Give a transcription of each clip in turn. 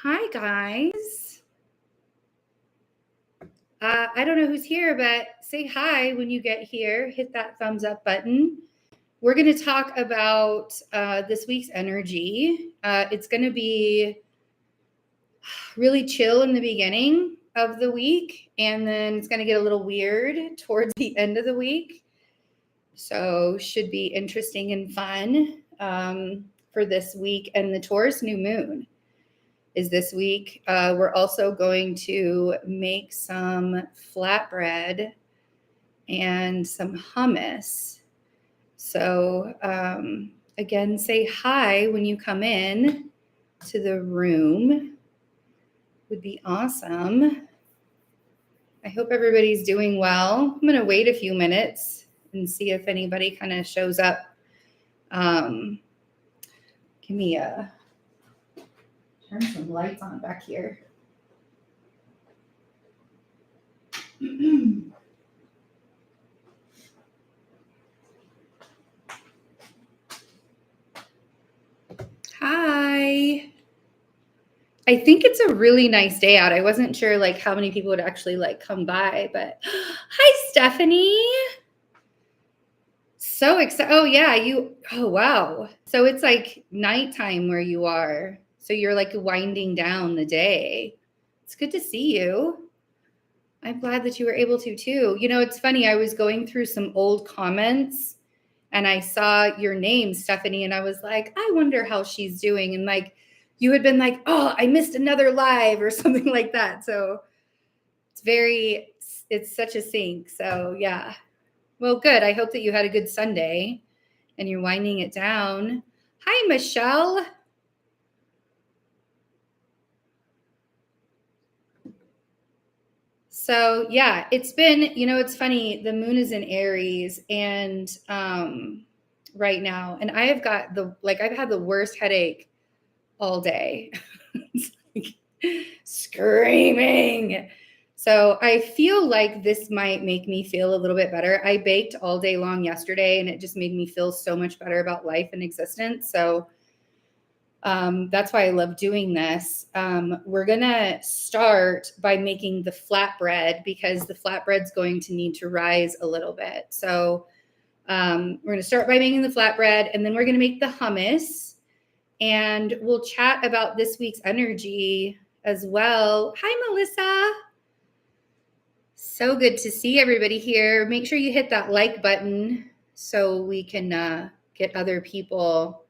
Hi, guys. I don't know who's here, but say hi when you get here. Hit that thumbs up button. We're going to talk about this week's energy. It's going to be really chill in the beginning of the week, and then it's going to get a little weird towards the end of the week. So should be interesting and fun for this week. And the Taurus New Moon is this week. We're also going to make some flatbread and some hummus. So again, say hi when you come in to the room. Would be awesome. I hope everybody's doing well. I'm going to wait a few minutes and see if anybody kind of shows up. Give me a turn some lights on back here. Hi. I think it's a really nice day out. I wasn't sure like how many people would actually like come by, but hi, Stephanie. So excited. Oh yeah, oh wow. So it's like nighttime where you are. So you're like winding down the day. It's good to see you. I'm glad that you were able to too. You know, it's funny. I was going through some old comments and I saw your name, Stephanie, and I was like, I wonder how she's doing. And like, you had been like, oh, I missed another live or something like that. So it's such a sync. So yeah. Well, good. I hope that you had a good Sunday and you're winding it down. Hi, Michelle. So yeah, it's been, it's funny. The moon is in Aries and right now, and I've had the worst headache all day. It's like screaming. So I feel like this might make me feel a little bit better. I baked all day long yesterday and it just made me feel so much better about life and existence. So that's why I love doing this. We're going to start by making the flatbread because the flatbread's going to need to rise a little bit. So we're going to start by making the flatbread and then we're going to make the hummus and we'll chat about this week's energy as well. Hi, Melissa. So good to see everybody here. Make sure you hit that like button so we can get other people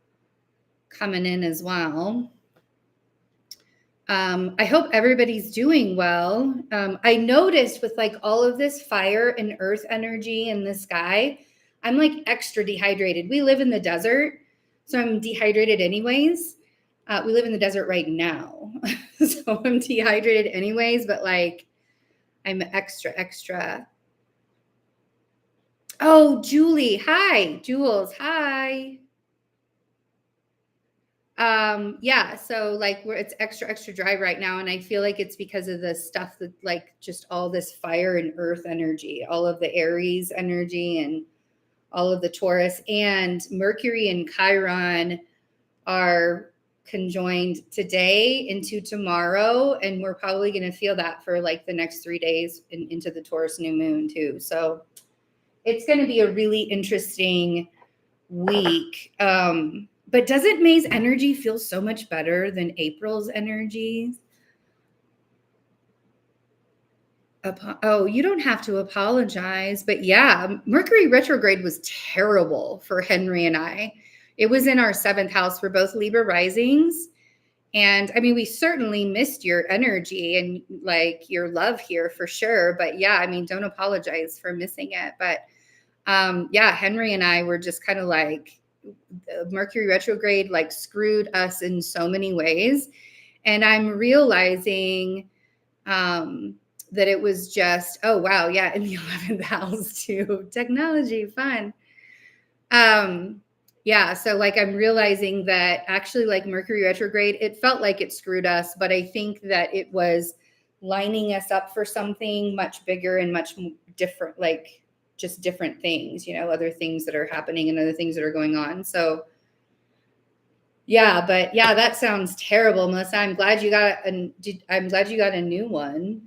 coming in as well. I hope everybody's doing well. I noticed with like all of this fire and earth energy in the sky, I'm like extra dehydrated. We live in the desert, so I'm dehydrated anyways. We live in the desert right now, so I'm dehydrated anyways, but like I'm extra. Oh, Julie. Hi, Jules. Hi. Yeah, so like it's extra dry right now. And I feel like it's because of the stuff that like just all this fire and earth energy, all of the Aries energy and all of the Taurus and Mercury and Chiron are conjoined today into tomorrow. And we're probably going to feel that for like the next 3 days into the Taurus new moon too. So it's going to be a really interesting week. But doesn't May's energy feel so much better than April's energy? Oh, you don't have to apologize. But yeah, Mercury retrograde was terrible for Henry and I. It was in our 7th house for both Libra risings. And I mean, we certainly missed your energy and like your love here for sure. But yeah, I mean, don't apologize for missing it. But yeah, Henry and I were just kind of like, Mercury retrograde like screwed us in so many ways. And I'm realizing that it was just, oh, wow. Yeah. In the 11th house too. Technology, fun. Yeah. So like, I'm realizing that actually like Mercury retrograde, it felt like it screwed us, but I think that it was lining us up for something much bigger and much different, like just different things, other things that are happening and other things that are going on. So Yeah, but yeah, that sounds terrible, Melissa. I'm glad you got a new one.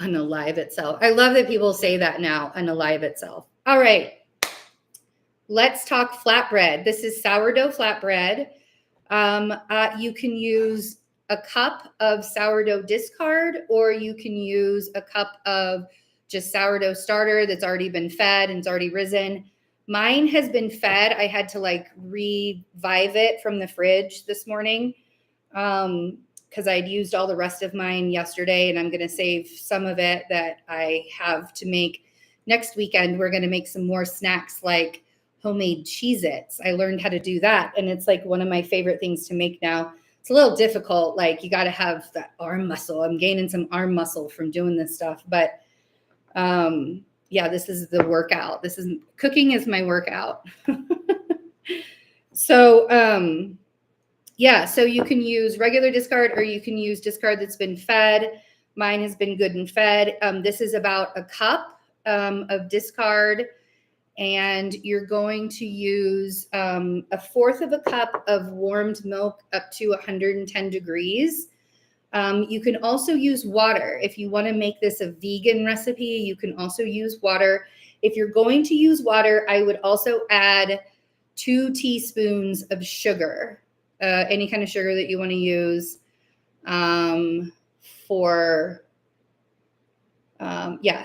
Unalive itself. I love that people say that now, unalive itself. All right. Let's talk flatbread. This is sourdough flatbread. You can use a cup of sourdough discard, or you can use a cup of just sourdough starter that's already been fed and it's already risen. Mine has been fed. I had to like revive it from the fridge this morning because I'd used all the rest of mine yesterday, and I'm going to save some of it that I have to make next weekend. We're going to make some more snacks like homemade Cheez-Its. I learned how to do that, and it's like one of my favorite things to make now. It's a little difficult. Like you got to have that arm muscle. I'm gaining some arm muscle from doing this stuff, but yeah, this is the workout. Cooking is my workout. So yeah, so you can use regular discard, or you can use discard that's been fed. Mine has been good and fed. This is about a cup of discard, and you're going to use a fourth of a cup of warmed milk up to 110 degrees. You can also use water. If you want to make this a vegan recipe, you can also use water. If you're going to use water, I would also add 2 teaspoons of sugar, any kind of sugar that you want to use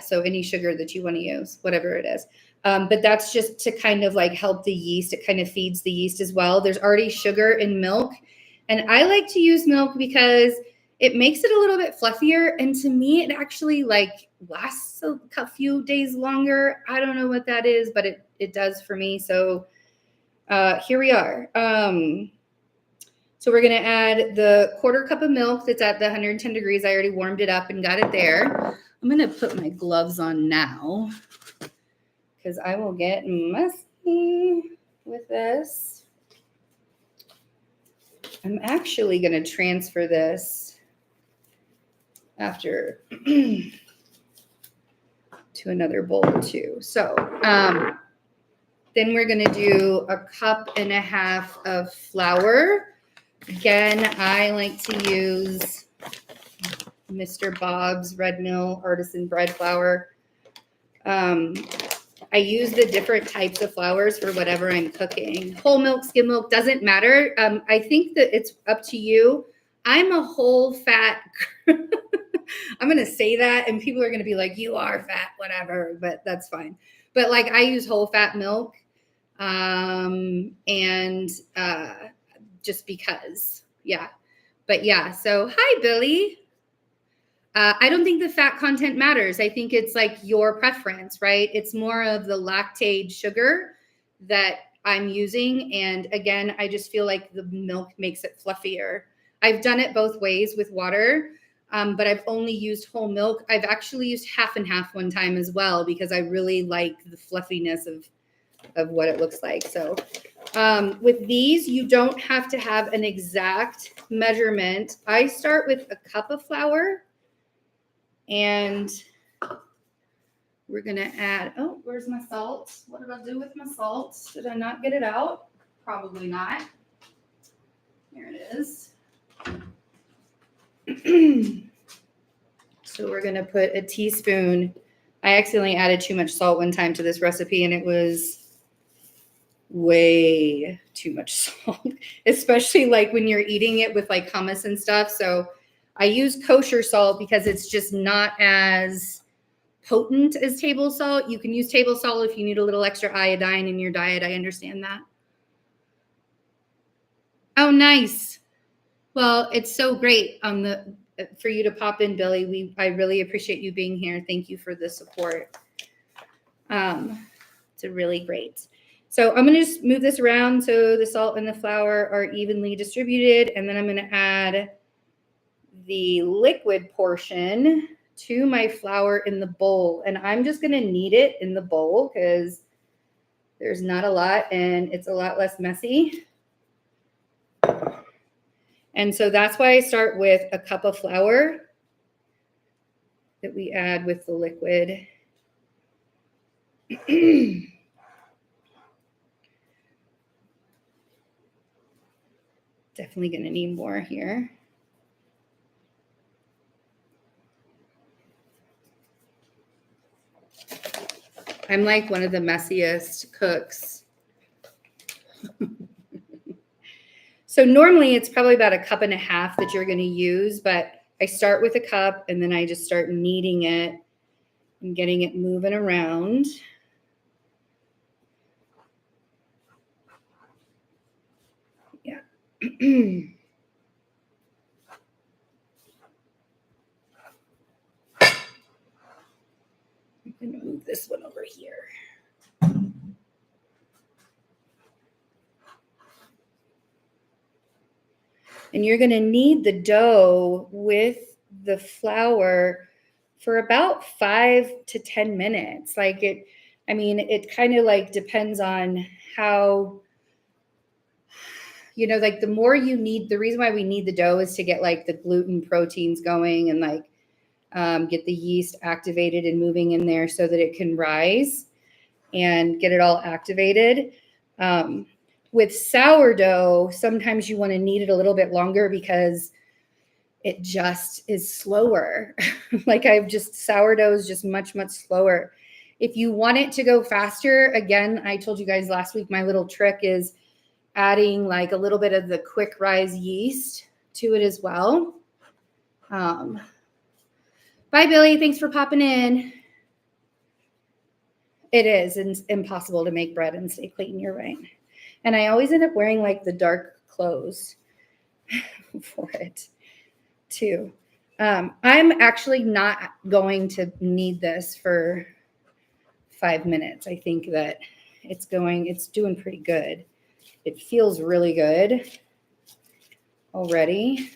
so any sugar that you want to use, whatever it is. But that's just to kind of like help the yeast. It kind of feeds the yeast as well. There's already sugar in milk. And I like to use milk because it makes it a little bit fluffier. And to me, it actually like lasts a few days longer. I don't know what that is, but it does for me. So here we are. So we're going to add the quarter cup of milk that's at the 110 degrees. I already warmed it up and got it there. I'm going to put my gloves on now because I will get messy with this. I'm actually going to transfer this after to another bowl too. So then we're going to do a cup and a half of flour. Again, I like to use Mr. Bob's Red Mill Artisan Bread Flour. I use the different types of flours for whatever I'm cooking. Whole milk, skim milk, doesn't matter. I think that it's up to you. I'm a whole fat. I'm going to say that, and people are going to be like, you are fat, whatever, but that's fine. But like I use whole fat milk just because, yeah. But yeah, so hi, Billy. I don't think the fat content matters. I think it's like your preference, right? It's more of the lactate sugar that I'm using. And again, I just feel like the milk makes it fluffier. I've done it both ways with water, but I've only used whole milk. I've actually used half and half one time as well because I really like the fluffiness of what it looks like. So with these, you don't have to have an exact measurement. I start with a cup of flour. And we're going to add, oh, where's my salt? What did I do with my salt? Did I not get it out? Probably not. Here it is. So we're going to put a teaspoon. I accidentally added too much salt one time to this recipe, and it was way too much salt, especially like when you're eating it with like hummus and stuff. So I use kosher salt because it's just not as potent as table salt. You can use table salt if you need a little extra iodine in your diet. I understand that. Oh, nice. Well, it's so great for you to pop in, Billy. I really appreciate you being here. Thank you for the support. It's really great. So I'm going to just move this around so the salt and the flour are evenly distributed, and then I'm going to add the liquid portion to my flour in the bowl. And I'm just going to knead it in the bowl because there's not a lot and it's a lot less messy. And so that's why I start with a cup of flour that we add with the liquid. Definitely going to need more here. I'm like one of the messiest cooks. So normally it's probably about 1.5 cups that you're going to use, but I start with a cup and then I just start kneading it and getting it moving around. Yeah. I'm going to move this one over here. And you're going to knead the dough with the flour for about 5 to 10 minutes. Like it kind of like depends on how, like the more you knead, the reason why we knead the dough is to get like the gluten proteins going and like get the yeast activated and moving in there so that it can rise and get it all activated. With sourdough, sometimes you want to knead it a little bit longer because it just is slower. Sourdough is just much, much slower. If you want it to go faster, again, I told you guys last week, my little trick is adding like a little bit of the quick rise yeast to it as well. Bye, Billy. Thanks for popping in. It is impossible to make bread and stay clean. You're right. And I always end up wearing like the dark clothes for it too. I'm actually not going to knead this for 5 minutes. I think that it's doing pretty good. It feels really good already.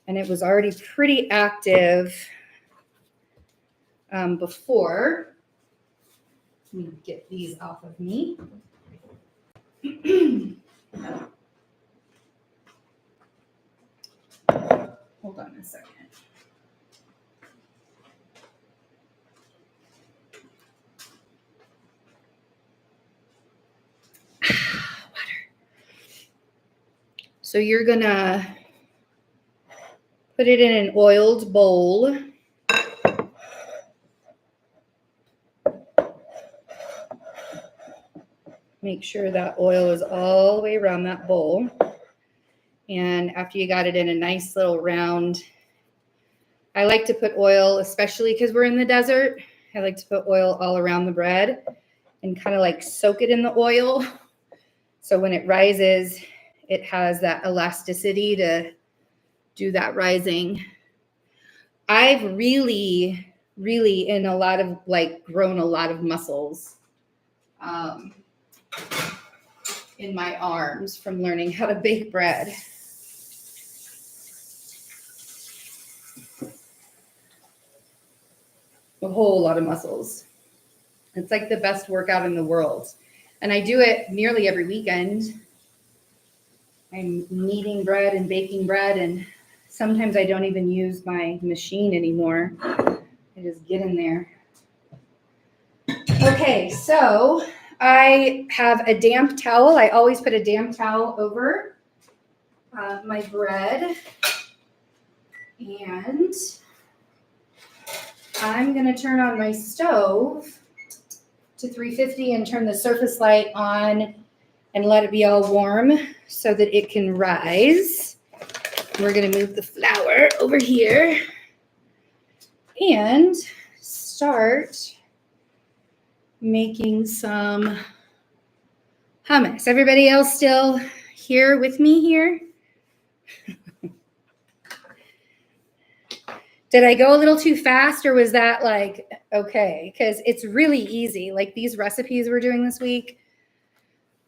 And it was already pretty active before. Let me get these off of me. Hold on a second. Water. So you're gonna put it in an oiled bowl. Make sure that oil is all the way around that bowl. And after you got it in a nice little round, I like to put oil, especially because we're in the desert, I like to put oil all around the bread and kind of like soak it in the oil. So when it rises, it has that elasticity to do that rising. I've really in a lot of grown a lot of muscles in my arms from learning how to bake bread. A whole lot of muscles. It's like the best workout in the world. And I do it nearly every weekend. I'm kneading bread and baking bread, and sometimes I don't even use my machine anymore. I just get in there. Okay, so I have a damp towel. I always put a damp towel over my bread. And I'm going to turn on my stove to 350 and turn the surface light on and let it be all warm so that it can rise. We're going to move the flour over here and start making some hummus. Everybody else still here with me here? Did I go a little too fast, or was that like, okay? Because it's really easy. Like these recipes we're doing this week,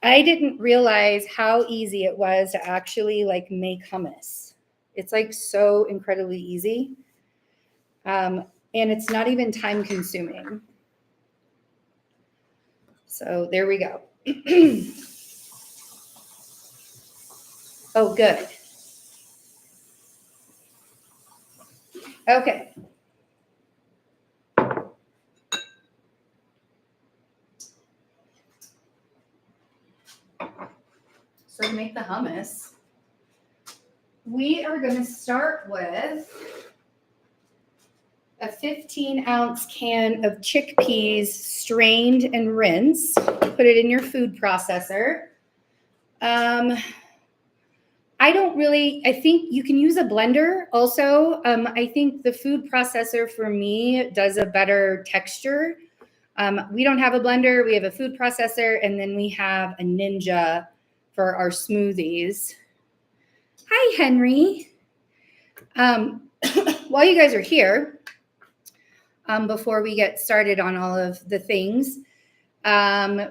I didn't realize how easy it was to actually like make hummus. It's like so incredibly easy. And it's not even time consuming. So there we go. Oh, good. Okay. So to make the hummus, we are going to start with a 15-ounce can of chickpeas, strained and rinsed. Put it in your food processor. I think you can use a blender also. I think the food processor for me does a better texture. We don't have a blender. We have a food processor, and then we have a Ninja for our smoothies. Hi, Henry. While you guys are here, before we get started on all of the things,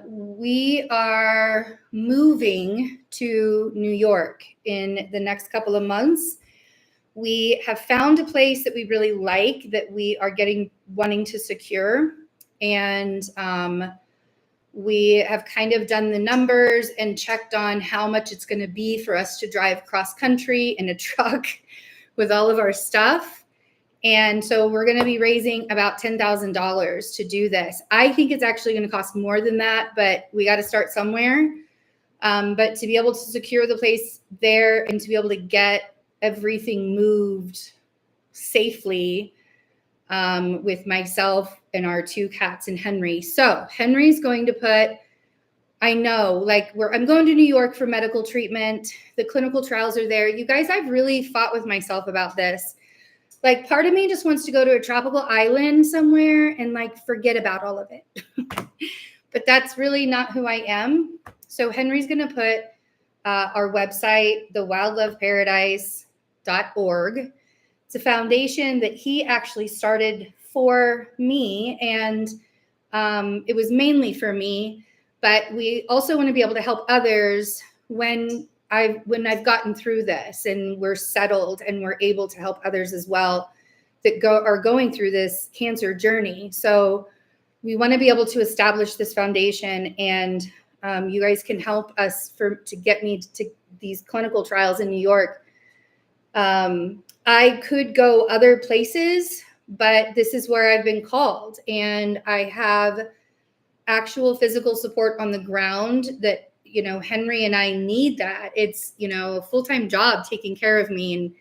we are moving to New York in the next couple of months. We have found a place that we really like that we are wanting to secure. And we have kind of done the numbers and checked on how much it's going to be for us to drive cross country in a truck with all of our stuff. And so we're going to be raising about $10,000 to do this. I think it's actually going to cost more than that, but we got to start somewhere. But to be able to secure the place there and to be able to get everything moved safely with myself and our 2 cats and Henry. So Henry's going to put, I'm going to New York for medical treatment. The clinical trials are there. You guys, I've really fought with myself about this. Like, part of me just wants to go to a tropical island somewhere and forget about all of it. But that's really not who I am. So Henry's going to put our website, thewildloveparadise.org. It's a foundation that he actually started for me, and it was mainly for me. But we also want to be able to help others when I've gotten through this and we're settled and we're able to help others as well that are going through this cancer journey. So we want to be able to establish this foundation, and you guys can help us to get me to these clinical trials in New York. I could go other places, but this is where I've been called, and I have actual physical support on the ground that, Henry and I need that. It's, a full-time job taking care of me and,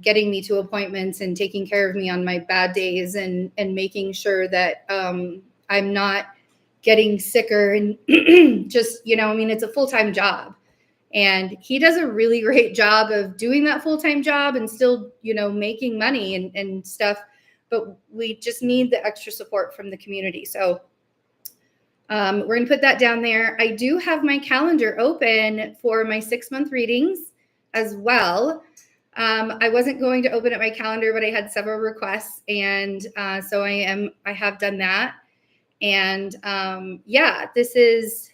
getting me to appointments and taking care of me on my bad days and making sure that I'm not getting sicker and just, it's a full-time job. And he does a really great job of doing that full-time job and still, making money and stuff. But we just need the extra support from the community. So we're going to put that down there. I do have my calendar open for my 6-month readings as well. I wasn't going to open up my calendar, but I had several requests. And so I have done that. And this is,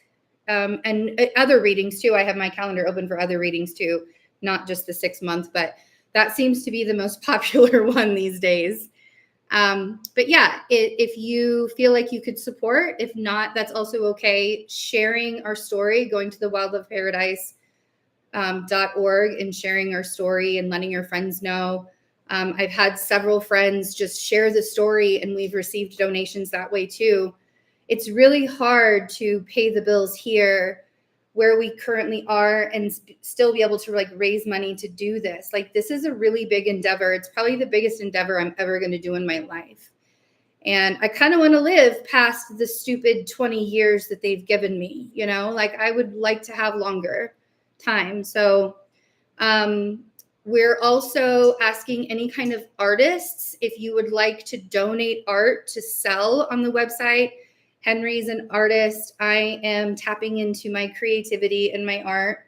and other readings too. I have my calendar open for other readings too, not just the 6-month, but that seems to be the most popular one these days. But yeah, if you feel like you could support, if not, that's also okay. Sharing our story, going to the wildloveparadise.org and sharing our story and letting your friends know. I've had several friends just share the story, and we've received donations that way too. It's really hard to pay the bills here where we currently are and still be able to raise money to do this. This is a really big endeavor. It's probably the biggest endeavor I'm ever going to do in my life. And I kind of want to live past the stupid 20 years that they've given me, I would like to have longer time. So we're also asking any kind of artists, if you would like to donate art to sell on the website. Henry's an artist. I am tapping into my creativity and my art.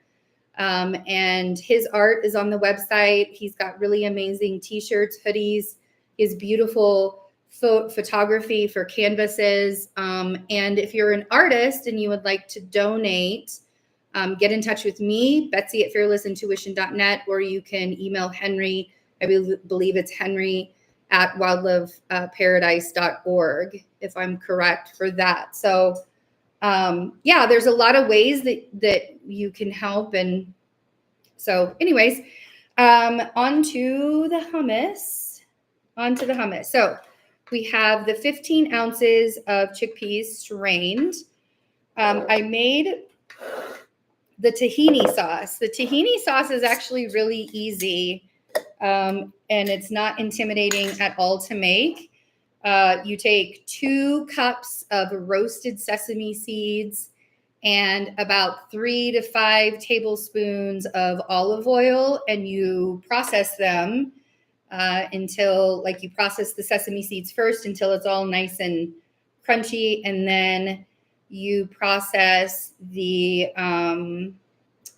And his art is on the website. He's got really amazing t-shirts, hoodies. He has beautiful photography for canvases. And if you're an artist and you would like to donate, get in touch with me, Betsy at fearlessintuition.net, or you can email Henry. I believe it's Henry at wildloveparadise.org, if I'm correct for that. So there's a lot of ways that you can help. And so anyways, on to the hummus. So we have the 15 ounces of chickpeas strained. I made the tahini sauce. The tahini sauce is actually really easy, and it's not intimidating at all to make. You take 2 cups of roasted sesame seeds and about 3 to 5 tablespoons of olive oil, and you process them until, like, you process the sesame seeds first until it's all nice and crunchy, and then you process the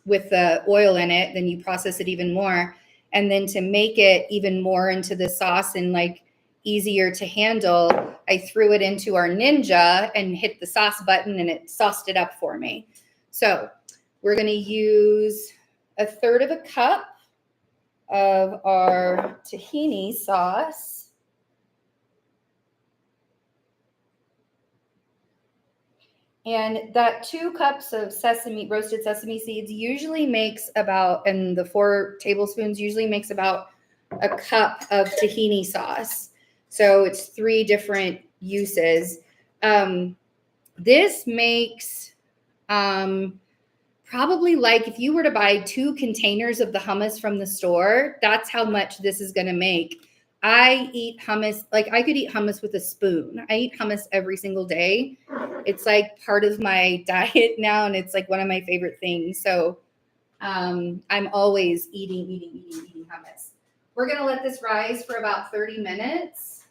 with the oil in it, then you process it even more, and then to make it even more into the sauce and like easier to handle, I threw it into our Ninja and hit the sauce button, and it sauced it up for me. So we're going to use 1/3 cup of our tahini sauce. And that 2 cups of roasted sesame seeds usually makes about, and the 4 tablespoons usually makes about a cup of tahini sauce. So it's 3 different uses. This makes probably, like, if you were to buy 2 containers of the hummus from the store, that's how much this is going to make. I eat hummus, like I could eat hummus with a spoon. I eat hummus every single day. It's like part of my diet now, and it's like one of my favorite things. So I'm always eating hummus. We're going to let this rise for about 30 minutes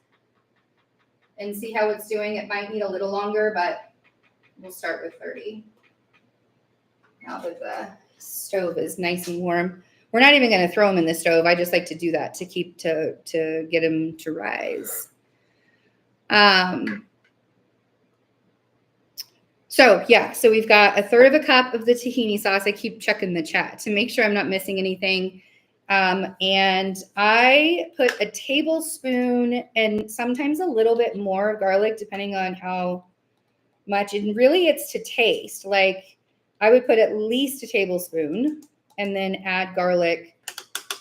and see how it's doing. It might need a little longer, but we'll start with 30. Now that the stove is nice and warm. We're not even going to throw them in the stove. I just like to do that to get them to rise. So we've got 1/3 cup of the tahini sauce. I keep checking the chat to make sure I'm not missing anything. And I put a tablespoon and sometimes a little bit more garlic, depending on how much. And really, it's to taste. Like, I would put at least a tablespoon and then add garlic.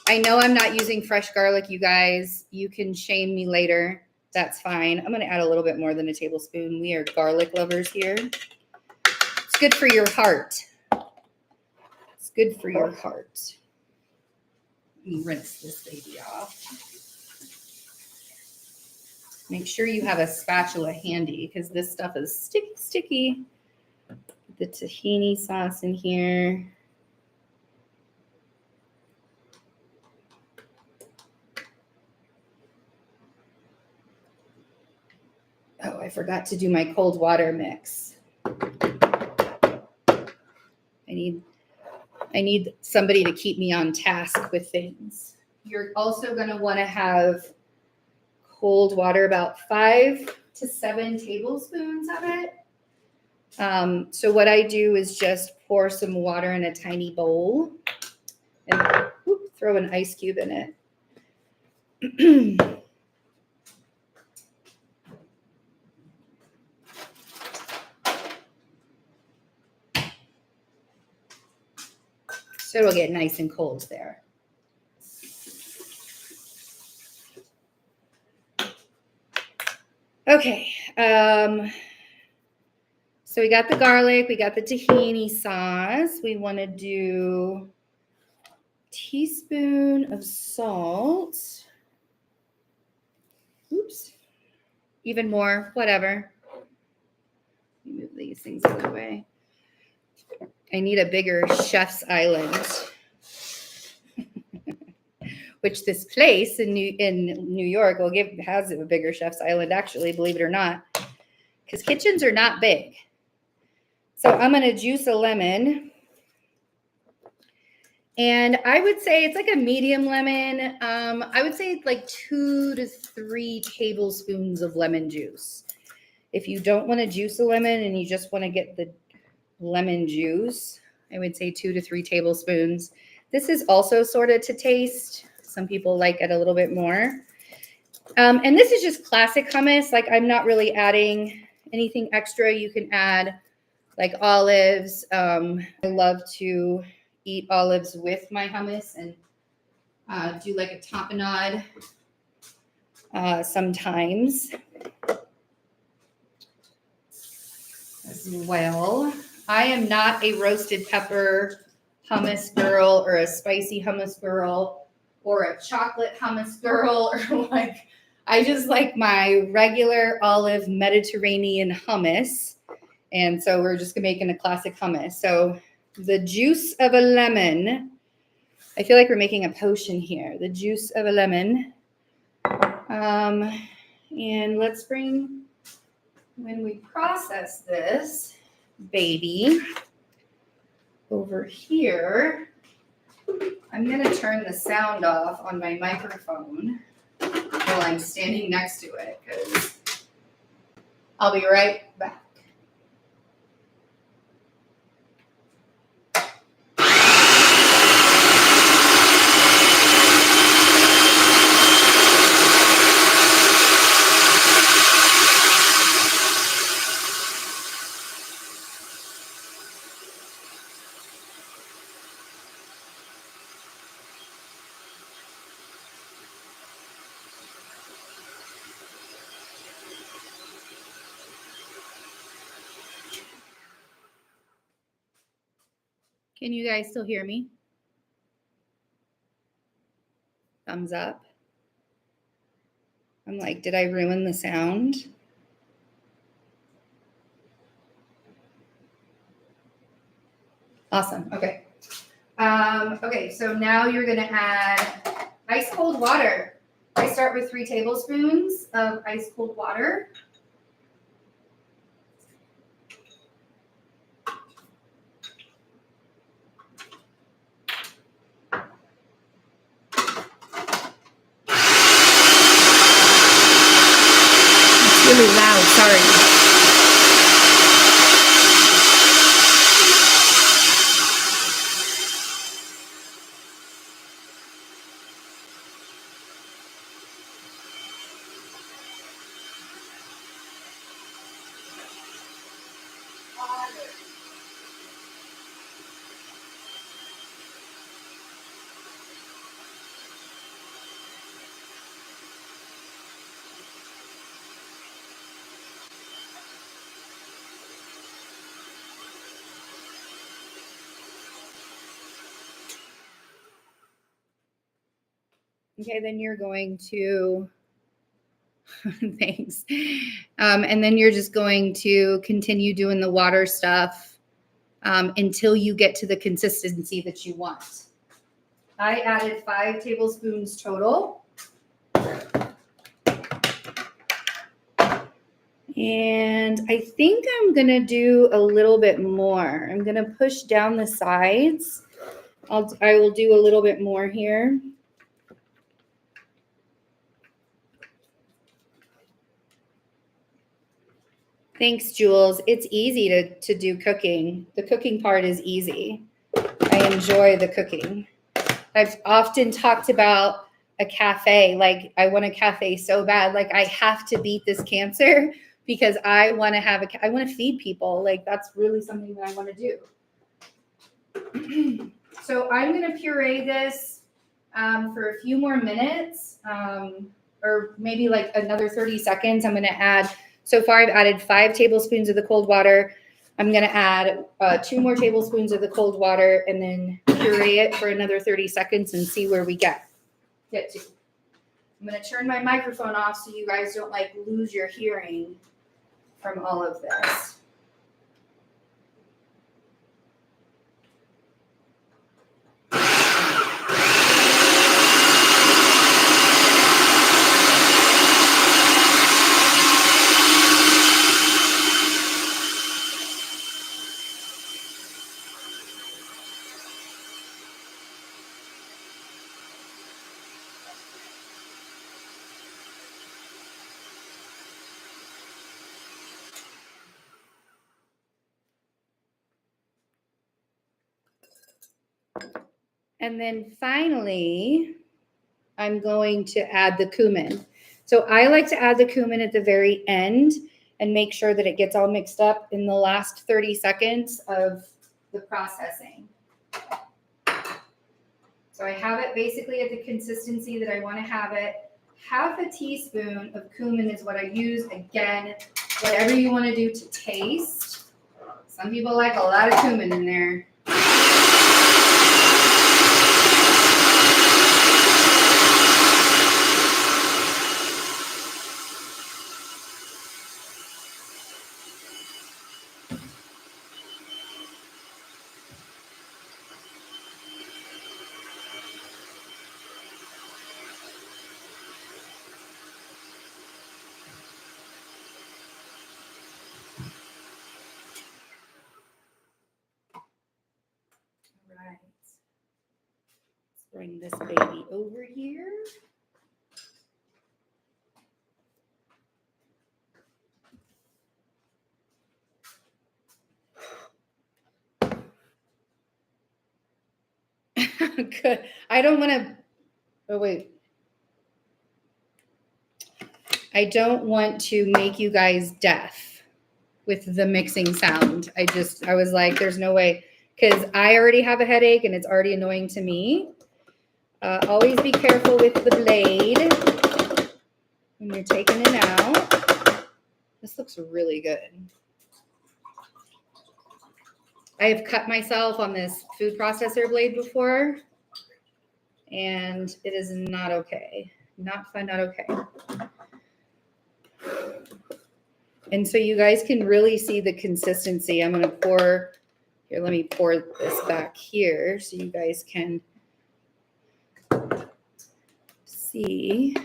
I know I'm not using fresh garlic, you guys. You can shame me later. That's fine. I'm going to add a little bit more than a tablespoon. We are garlic lovers here. It's good for your heart. It's good for your heart. Let me rinse this baby off. Make sure you have a spatula handy because this stuff is sticky. Put the tahini sauce in here. Oh, I forgot to do my cold water mix. I need somebody to keep me on task with things. You're also going to want to have cold water, about 5 to 7 tablespoons of it. So what I do is just pour some water in a tiny bowl and throw an ice cube in it. So it'll get nice and cold there. Okay. So we got the garlic, we got the tahini sauce. We want to do a teaspoon of salt. Oops. Even more, whatever. Move these things out of the way. I need a bigger chef's island, which this place in New York has a bigger chef's island, actually, believe it or not, because kitchens are not big. So I'm going to juice a lemon, and I would say it's like a medium lemon. I would say like 2 to 3 tablespoons of lemon juice. If you don't want to juice a lemon and you just want to get the lemon juice, I would say 2 to 3 tablespoons. This is also sort of to taste. Some people like it a little bit more. And this is just classic hummus. Like, I'm not really adding anything extra. You can add like olives. I love to eat olives with my hummus and do like a tapenade sometimes as well. I am not a roasted pepper hummus girl or a spicy hummus girl or a chocolate hummus girl or like, I just like my regular olive Mediterranean hummus. And so we're just making a classic hummus. So the juice of a lemon, I feel like we're making a potion here. The juice of a lemon. And let's bring, when we process this baby over here, I'm going to turn the sound off on my microphone while I'm standing next to it because I'll be right back. Can you guys still hear me? Thumbs up. I'm like, did I ruin the sound? Awesome. Okay. Okay, so now you're going to add ice cold water. I start with 3 tablespoons of ice cold water. Really loud, sorry. Okay, then you're going to, thanks. And then you're just going to continue doing the water stuff until you get to the consistency that you want. I added 5 tablespoons total. And I think I'm going to do a little bit more. I'm going to push down the sides. I will do a little bit more here. Thanks, Jules. It's easy to do cooking. The cooking part is easy. I enjoy the cooking. I've often talked about a cafe. Like, I want a cafe so bad. Like, I have to beat this cancer because I want to I want to feed people. Like, that's really something that I want to do. So I'm going to puree this for a few more minutes, or maybe like another 30 seconds. I'm going to add, so far I've added 5 tablespoons of the cold water. I'm going to add 2 more tablespoons of the cold water and then puree it for another 30 seconds and see where we get to. I'm going to turn my microphone off so you guys don't like lose your hearing from all of this. And then finally, I'm going to add the cumin. So I like to add the cumin at the very end and make sure that it gets all mixed up in the last 30 seconds of the processing. So I have it basically at the consistency that I want to have it. Half a teaspoon of cumin is what I use. Again, whatever you want to do to taste. Some people like a lot of cumin in there. Right. Let's bring this baby over here. Good. I don't want to. Oh, wait. I don't want to make you guys deaf with the mixing sound. I was like, there's no way, because I already have a headache and it's already annoying to me. Always be careful with the blade when you're taking it out. This looks really good. I have cut myself on this food processor blade before, and it is not okay. Not fun, not okay. And so you guys can really see the consistency. I'm going to pour, here, let me pour this back here so you guys can see.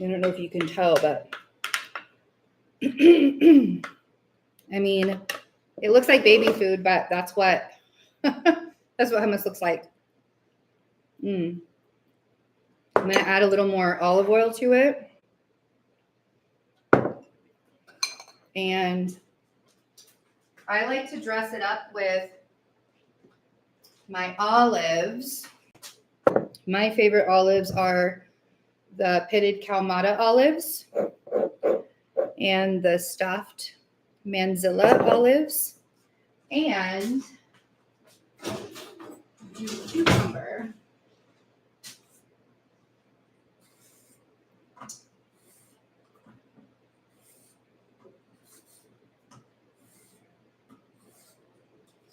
I don't know if you can tell, but I mean, it looks like baby food, but that's what that's what hummus looks like. I'm going to add a little more olive oil to it. And I like to dress it up with my olives. My favorite olives are the pitted Kalamata olives and the stuffed manzilla olives and cucumber.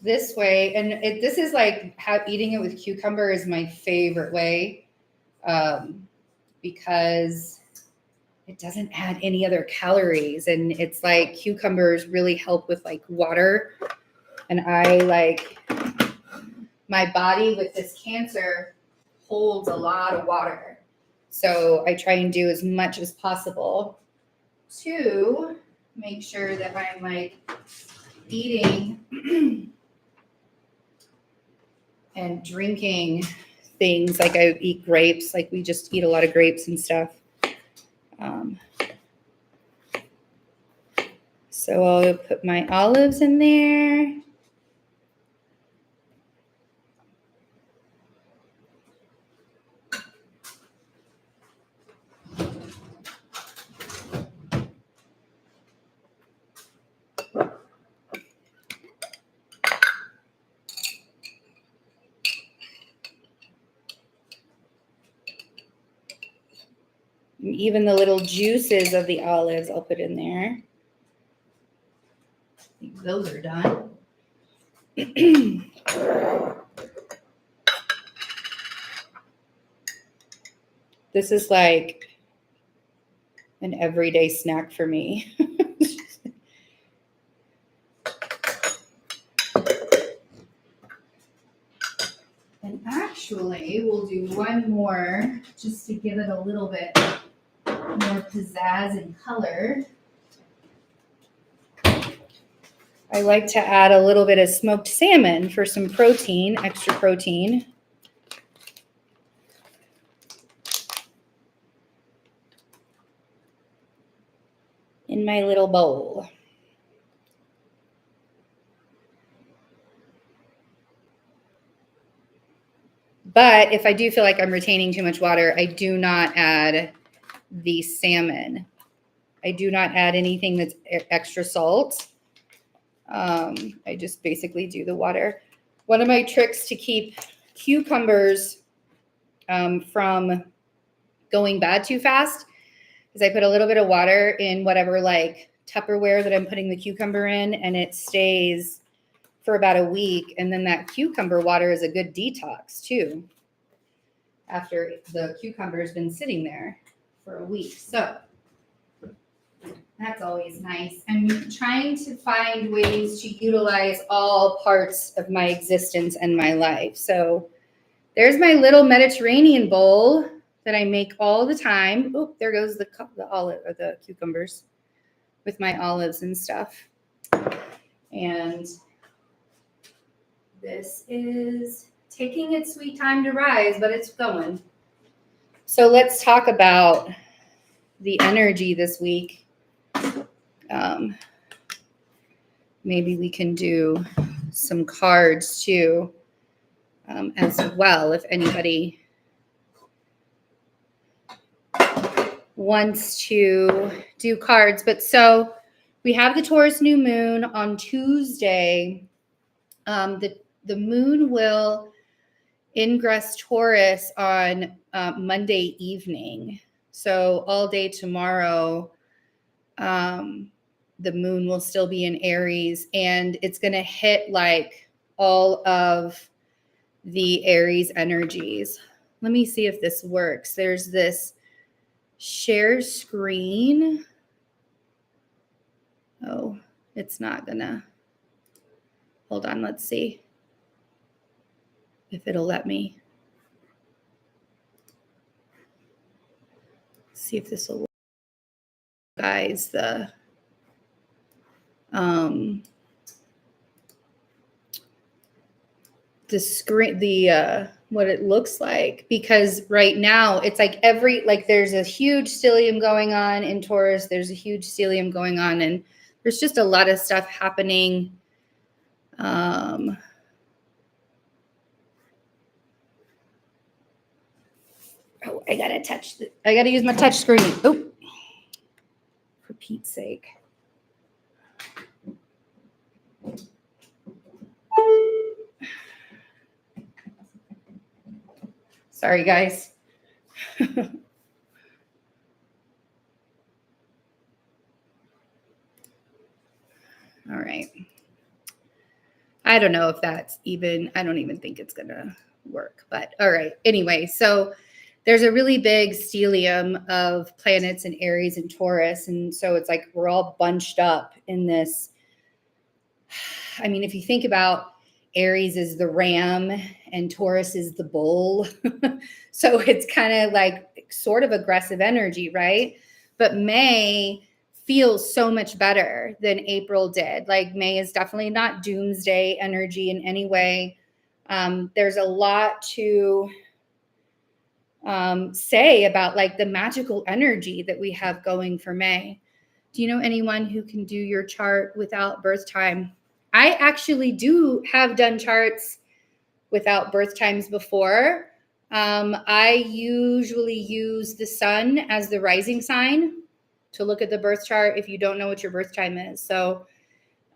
This way, and this is like eating it with cucumber is my favorite way, because it doesn't add any other calories, and it's like cucumbers really help with like water, and I like my body with this cancer holds a lot of water, so I try and do as much as possible to make sure that I'm like eating and drinking things. Like I eat grapes, like we just eat a lot of grapes and stuff. So I'll put my olives in there. And even the little juices of the olives, I'll put in there. I think those are done. This is like an everyday snack for me. And actually, we'll do one more just to give it a little bit more pizzazz and color. I like to add a little bit of smoked salmon for some protein, extra protein. In my little bowl. But if I do feel like I'm retaining too much water, I do not add the salmon. I do not add anything that's extra salt. I just basically do the water. One of my tricks to keep cucumbers from going bad too fast is I put a little bit of water in whatever like Tupperware that I'm putting the cucumber in, and it stays for about a week. And then that cucumber water is a good detox too, after the cucumber has been sitting there for a week. So that's always nice. I'm trying to find ways to utilize all parts of my existence and my life. So there's my little Mediterranean bowl that I make all the time. Oh, there goes the olive or the cucumbers with my olives and stuff. And this is taking its sweet time to rise, but it's going. So let's talk about the energy this week. Maybe we can do some cards too, as well, if anybody wants to do cards. But so we have the Taurus New Moon on Tuesday. The moon will ingress Taurus on Monday evening. So all day tomorrow, the moon will still be in Aries, and it's going to hit like all of the Aries energies. Let me see if this works. There's this share screen. Oh, it's not gonna. Hold on, let's see if it'll let me. See if this will work. Guys, the screen, what it looks like, because right now it's like there's a huge stellium going on in Taurus, there's a huge stellium going on, and there's just a lot of stuff happening. Oh, I gotta use my touch screen. Oh, for Pete's sake. Sorry, guys. All right. I don't know if I don't even think it's going to work, but all right. Anyway, so there's a really big stellium of planets in Aries and Taurus. And so it's like we're all bunched up in this. I mean, if you think about Aries is the ram and Taurus is the bull. So it's kind of like sort of aggressive energy, right? But May feels so much better than April did. Like May is definitely not doomsday energy in any way. There's a lot to say about like the magical energy that we have going for May. Do you know anyone who can do your chart without birth time? I actually have done charts without birth times before. I usually use the sun as the rising sign to look at the birth chart if you don't know what your birth time is. So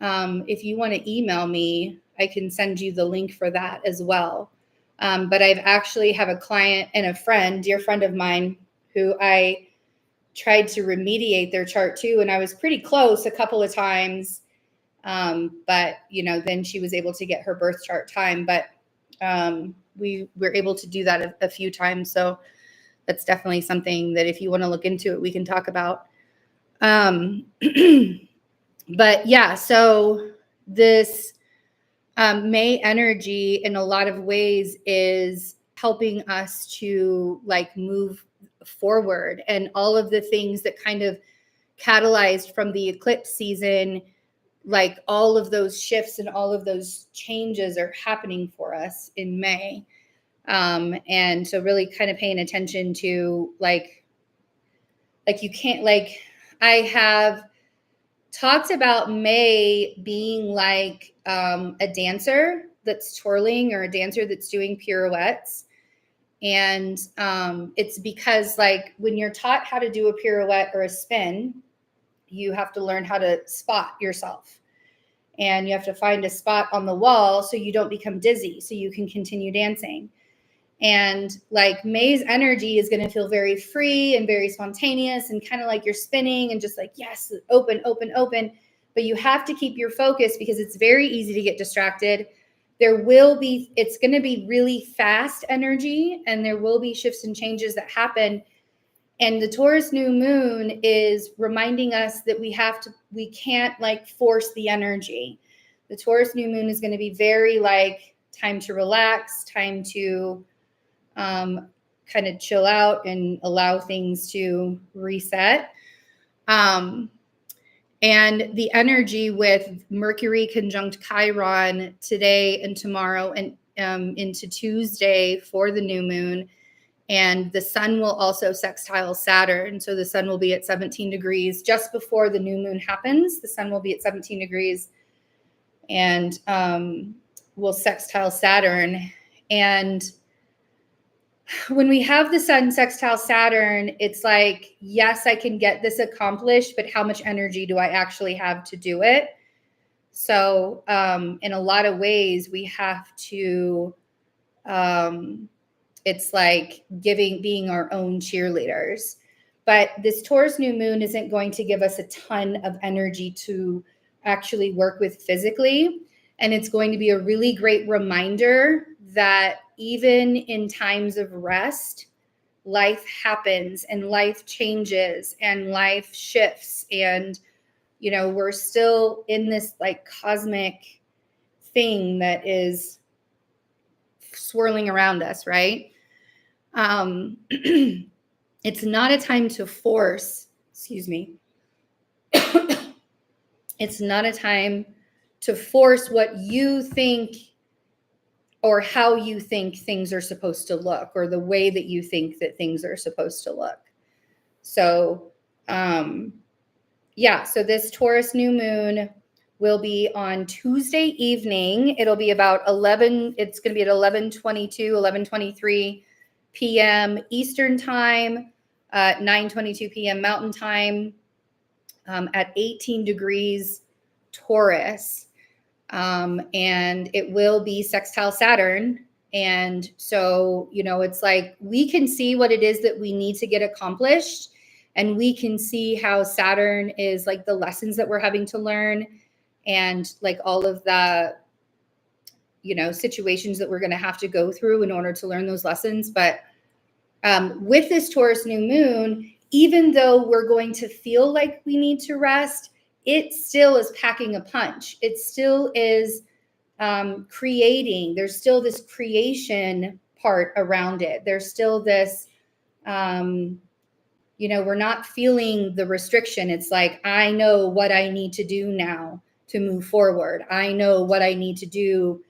if you want to email me, I can send you the link for that as well. But I've actually have a client and a friend, dear friend of mine, who I tried to remediate their chart too. And I was pretty close a couple of times. But then she was able to get her birth chart time, but we were able to do that a few times. So that's definitely something that if you want to look into it, we can talk about. But yeah, so this May energy in a lot of ways is helping us to like move forward, and all of the things that kind of catalyzed from the eclipse season, like all of those shifts and all of those changes are happening for us in May. And so really kind of paying attention to like you can't, like I have talked about May being like a dancer that's twirling, or a dancer that's doing pirouettes. And it's because like when you're taught how to do a pirouette or a spin, you have to learn how to spot yourself, and you have to find a spot on the wall so you don't become dizzy, so you can continue dancing. And like May's energy is going to feel very free and very spontaneous and kind of like you're spinning and just like, yes, open, open, open. But you have to keep your focus because it's very easy to get distracted. It's going to be really fast energy, and there will be shifts and changes that happen. And the Taurus New Moon is reminding us that we can't like force the energy. The Taurus New Moon is going to be very like time to relax, time to kind of chill out and allow things to reset. And the energy with Mercury conjunct Chiron today and tomorrow and into Tuesday for the new moon. And the sun will also sextile Saturn. So the sun will be at 17 degrees just before the new moon happens. The sun will be at 17 degrees and will sextile Saturn. And when we have the sun sextile Saturn, it's like, yes, I can get this accomplished, but how much energy do I actually have to do it? So in a lot of ways, we have to, it's like being our own cheerleaders. But this Taurus new moon isn't going to give us a ton of energy to actually work with physically. And it's going to be a really great reminder that even in times of rest, life happens and life changes and life shifts. And, you know, we're still in this like cosmic thing that is swirling around us, right? It's not a time to force, it's not a time to force what you think or how you think things are supposed to look or the way that you think that things are supposed to look. So, so this Taurus new moon will be on Tuesday evening. It'll be about it's going to be at 11:23 p.m. Eastern time, 9:22 p.m. Mountain time, at 18 degrees Taurus. And it will be sextile Saturn. And so, you know, it's like we can see what it is that we need to get accomplished. And we can see how Saturn is like the lessons that we're having to learn and like all of the, you know, situations that we're going to have to go through in order to learn those lessons. But with this Taurus new moon, even though we're going to feel like we need to rest, it still is packing a punch. It still is creating. There's still this creation part around it. There's still this, you know, we're not feeling the restriction. It's like, I know what I need to do now to move forward. I know what I need to do,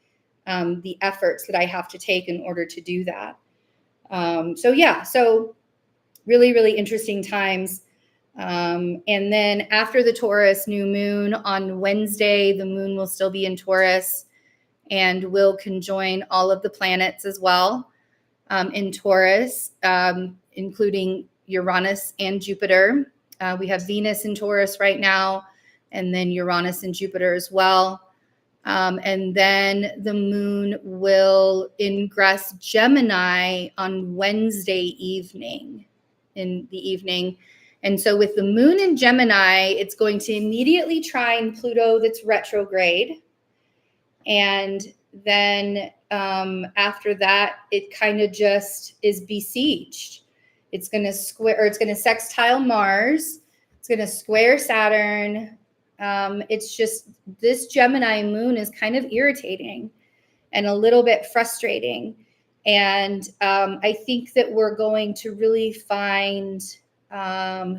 the efforts that I have to take in order to do that. So really, really interesting times. And then after the Taurus new moon on Wednesday, the moon will still be in Taurus and will conjoin all of the planets as well in Taurus, including Uranus and Jupiter. We have Venus in Taurus right now, and then Uranus and Jupiter as well. And then the moon will ingress Gemini on Wednesday evening, in the evening. And so with the moon in Gemini, it's going to immediately trine Pluto that's retrograde. And then after that, it kind of just is besieged. It's going to sextile Mars. It's going to square Saturn. It's just this Gemini moon is kind of irritating and a little bit frustrating. And I think that we're going to really find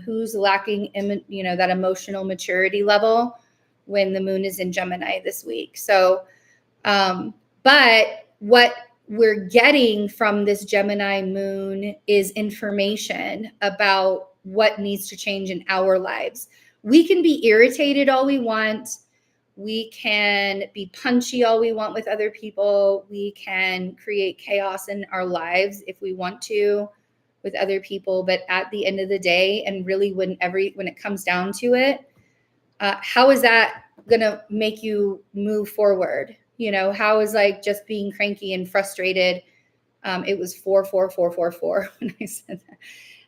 who's lacking, that emotional maturity level when the moon is in Gemini this week. So, but what we're getting from this Gemini moon is information about what needs to change in our lives. We can be irritated all we want. We can be punchy all we want with other people. We can create chaos in our lives if we want to with other people. But at the end of the day, and really when it comes down to it, how is that going to make you move forward? You know, how is like just being cranky and frustrated It was 44444 when I said that.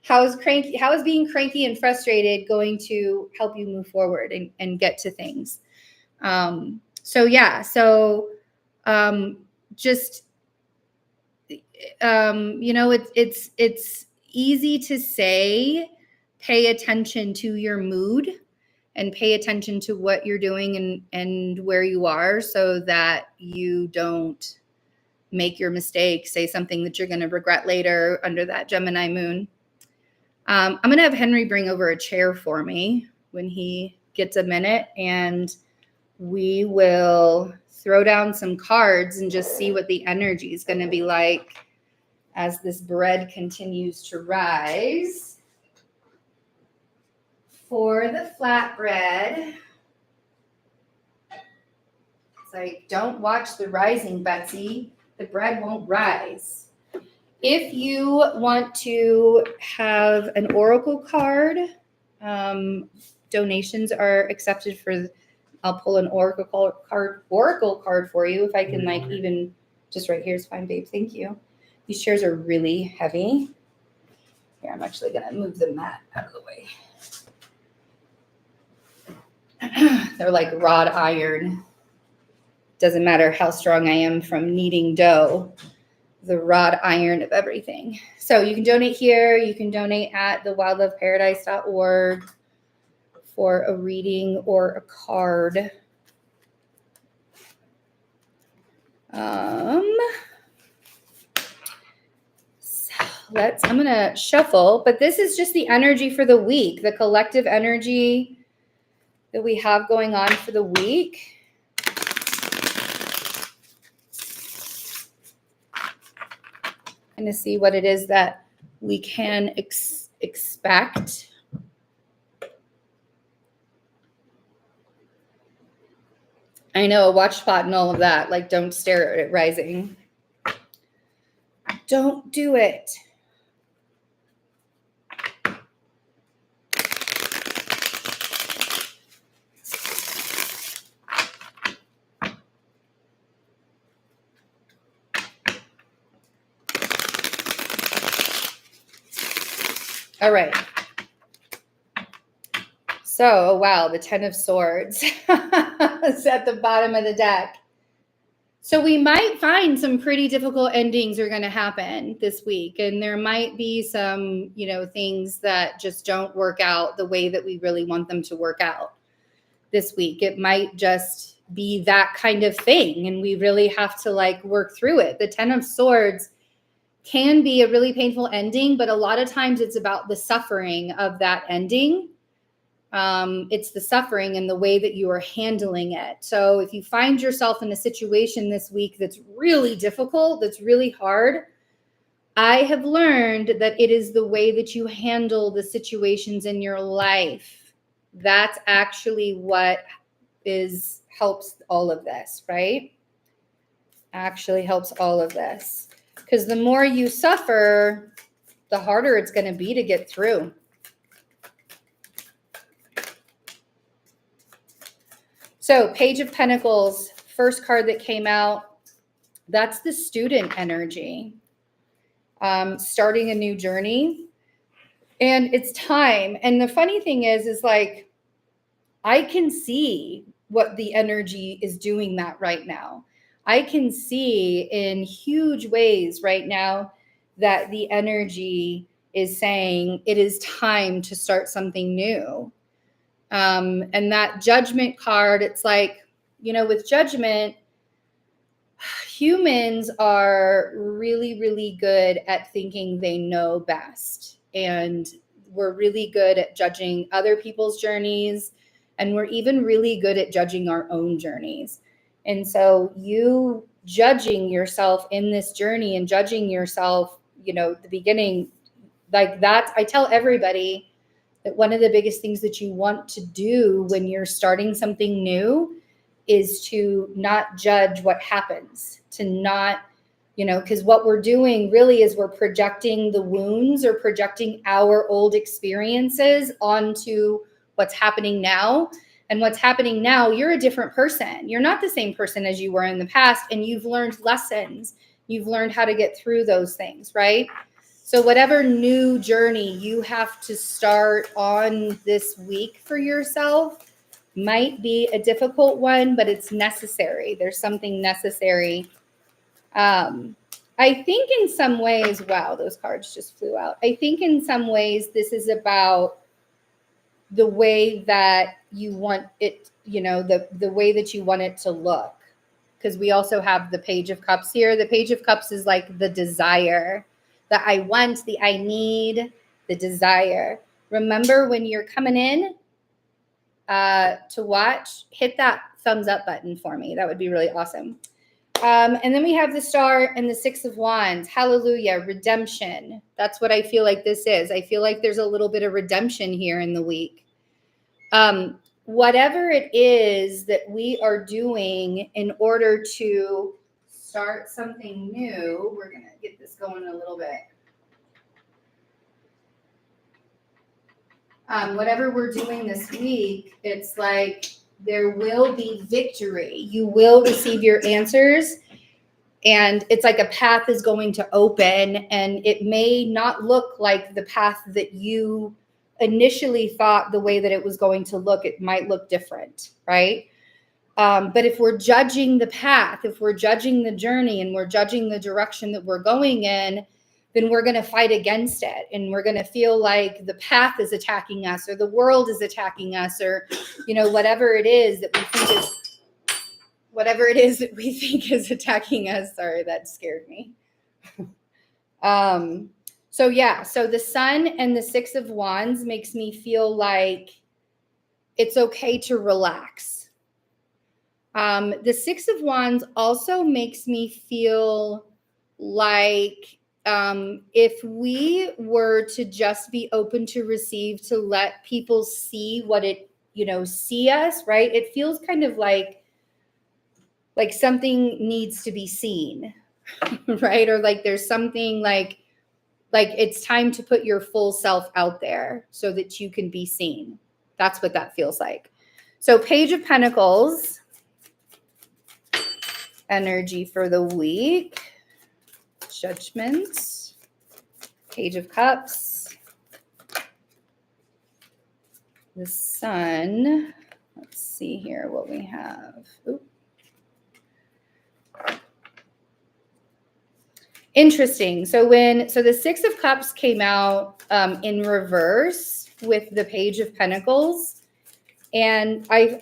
How is being cranky and frustrated going to help you move forward and get to things? Just it's easy to say, pay attention to your mood and pay attention to what you're doing and where you are, so that you don't make your mistake, say something that you're going to regret later under that Gemini moon. I'm going to have Henry bring over a chair for me when he gets a minute, and we will throw down some cards and just see what the energy is going to be like as this bread continues to rise. For the flatbread, it's like, don't watch the rising, Betsy. The bread won't rise. If you want to have an oracle card, donations are accepted for. I'll pull an oracle card for you if I can, like, even just right here is fine, babe. Thank you. These chairs are really heavy. Here, I'm actually gonna move the mat out of the way. They're like wrought iron. Doesn't matter how strong I am from kneading dough, the wrought iron of everything. So you can donate here. You can donate at thewildloveparadise.org for a reading or a card. I'm gonna shuffle, but this is just the energy for the week, the collective energy that we have going on for the week. And to see what it is that we can expect. I know, a watch spot and all of that. Like, don't stare at it rising. Don't do it. All right. So, wow, the 10 of Swords is at the bottom of the deck. So we might find some pretty difficult endings are going to happen this week. And there might be some, things that just don't work out the way that we really want them to work out this week. It might just be that kind of thing. And we really have to work through it. The 10 of Swords can be a really painful ending, but a lot of times it's about the suffering of that ending. It's the suffering and the way that you are handling it. So if you find yourself in a situation this week that's really difficult, that's really hard, I have learned that it is the way that you handle the situations in your life. That's actually what helps all of this, right? Actually helps all of this. Because the more you suffer, the harder it's going to be to get through. So Page of Pentacles, first card that came out, that's the student energy. Starting a new journey. And it's time. And the funny thing is I can see what the energy is doing that right now. I can see in huge ways right now that the energy is saying it is time to start something new. And that Judgment card, it's with Judgment, humans are really, really good at thinking they know best. And we're really good at judging other people's journeys. And we're even really good at judging our own journeys. And so you judging yourself in this journey and judging yourself, the beginning, that, I tell everybody that one of the biggest things that you want to do when you're starting something new is to not judge what happens, to not, because what we're doing really is we're projecting the wounds or projecting our old experiences onto what's happening now. And what's happening now, you're a different person. You're not the same person as you were in the past, and you've learned lessons You've learned how to get through those things, right? So whatever new journey you have to start on this week for yourself might be a difficult one, but it's necessary. There's something necessary. I think in some ways, wow, those cards just flew out. I think in some ways this is about the way that you want it, you know, the way that you want it to look. Because we also have the Page of Cups here. The Page of Cups is like the desire, the I want, the I need, the desire. Remember when you're coming in to watch, hit that thumbs up button for me. That would be really awesome. And then we have the Star and the Six of Wands. Hallelujah, redemption. That's what I feel like this is. I feel like there's a little bit of redemption here in the week. Whatever it is that we are doing in order to start something new, we're going to get this going a little bit. Whatever we're doing this week, it's like there will be victory. You will receive your answers, and it's like a path is going to open, and it may not look like the path that you initially thought the way that it was going to look. It might look different, right? But if we're judging the path, if we're judging the journey, and we're judging the direction that we're going in, then we're going to fight against it. And we're going to feel like the path is attacking us, or the world is attacking us, or, you know, whatever it is that we think is attacking us. Sorry, that scared me. So the Sun and the Six of Wands makes me feel like it's okay to relax. The Six of Wands also makes me feel like if we were to just be open to receive, to let people see what it, you know, see us, right? It feels kind of like something needs to be seen, right? Or like there's something like it's time to put your full self out there so that you can be seen. That's what that feels like. So Page of Pentacles, energy for the week. Judgment, Page of Cups, the Sun. Let's see here what we have. Ooh. Interesting. So the Six of Cups came out in reverse with the Page of Pentacles, and I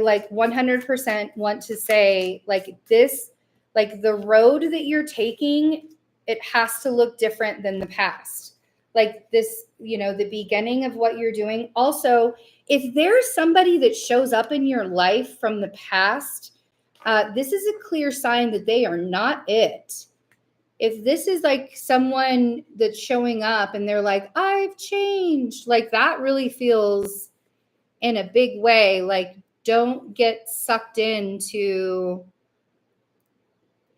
like 100% want to say like this. Like the road that you're taking, it has to look different than the past. Like this, you know, the beginning of what you're doing. Also, if there's somebody that shows up in your life from the past, this is a clear sign that they are not it. If this is like someone that's showing up and they're like, I've changed, like that really feels in a big way, like don't get sucked into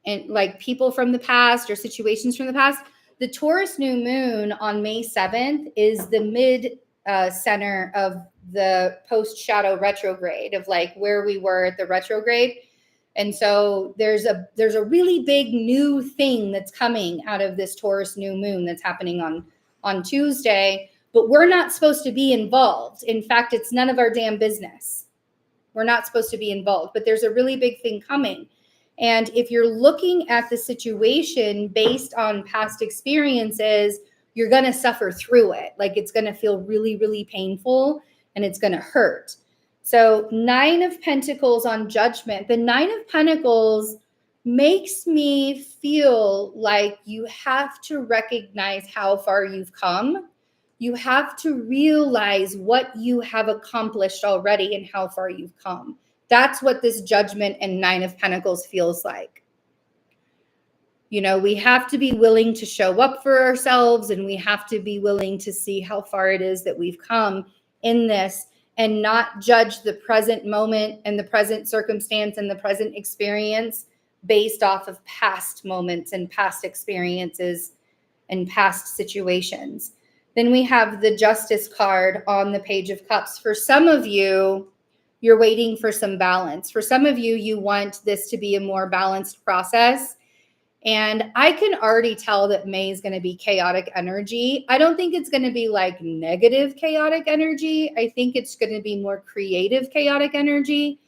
and like people from the past or situations from the past. The Taurus New Moon on May 7th is the mid center of the post-shadow retrograde of like where we were at the retrograde. And so there's a really big new thing that's coming out of this Taurus New Moon that's happening on Tuesday, but we're not supposed to be involved. In fact, it's none of our damn business. We're not supposed to be involved, but there's a really big thing coming. And if you're looking at the situation based on past experiences, you're going to suffer through it. Like it's going to feel really, really painful and it's going to hurt. So 9 of Pentacles on Judgment. The 9 of Pentacles makes me feel like you have to recognize how far you've come. You have to realize what you have accomplished already and how far you've come. That's what this Judgment and 9 of Pentacles feels like. You know, we have to be willing to show up for ourselves, and we have to be willing to see how far it is that we've come in this and not judge the present moment and the present circumstance and the present experience based off of past moments and past experiences and past situations. Then we have the Justice card on the Page of Cups. For some of you, you're waiting for some balance. For some of you, you want this to be a more balanced process. And I can already tell that May is going to be chaotic energy. I don't think it's going to be like negative chaotic energy. I think it's going to be more creative chaotic energy.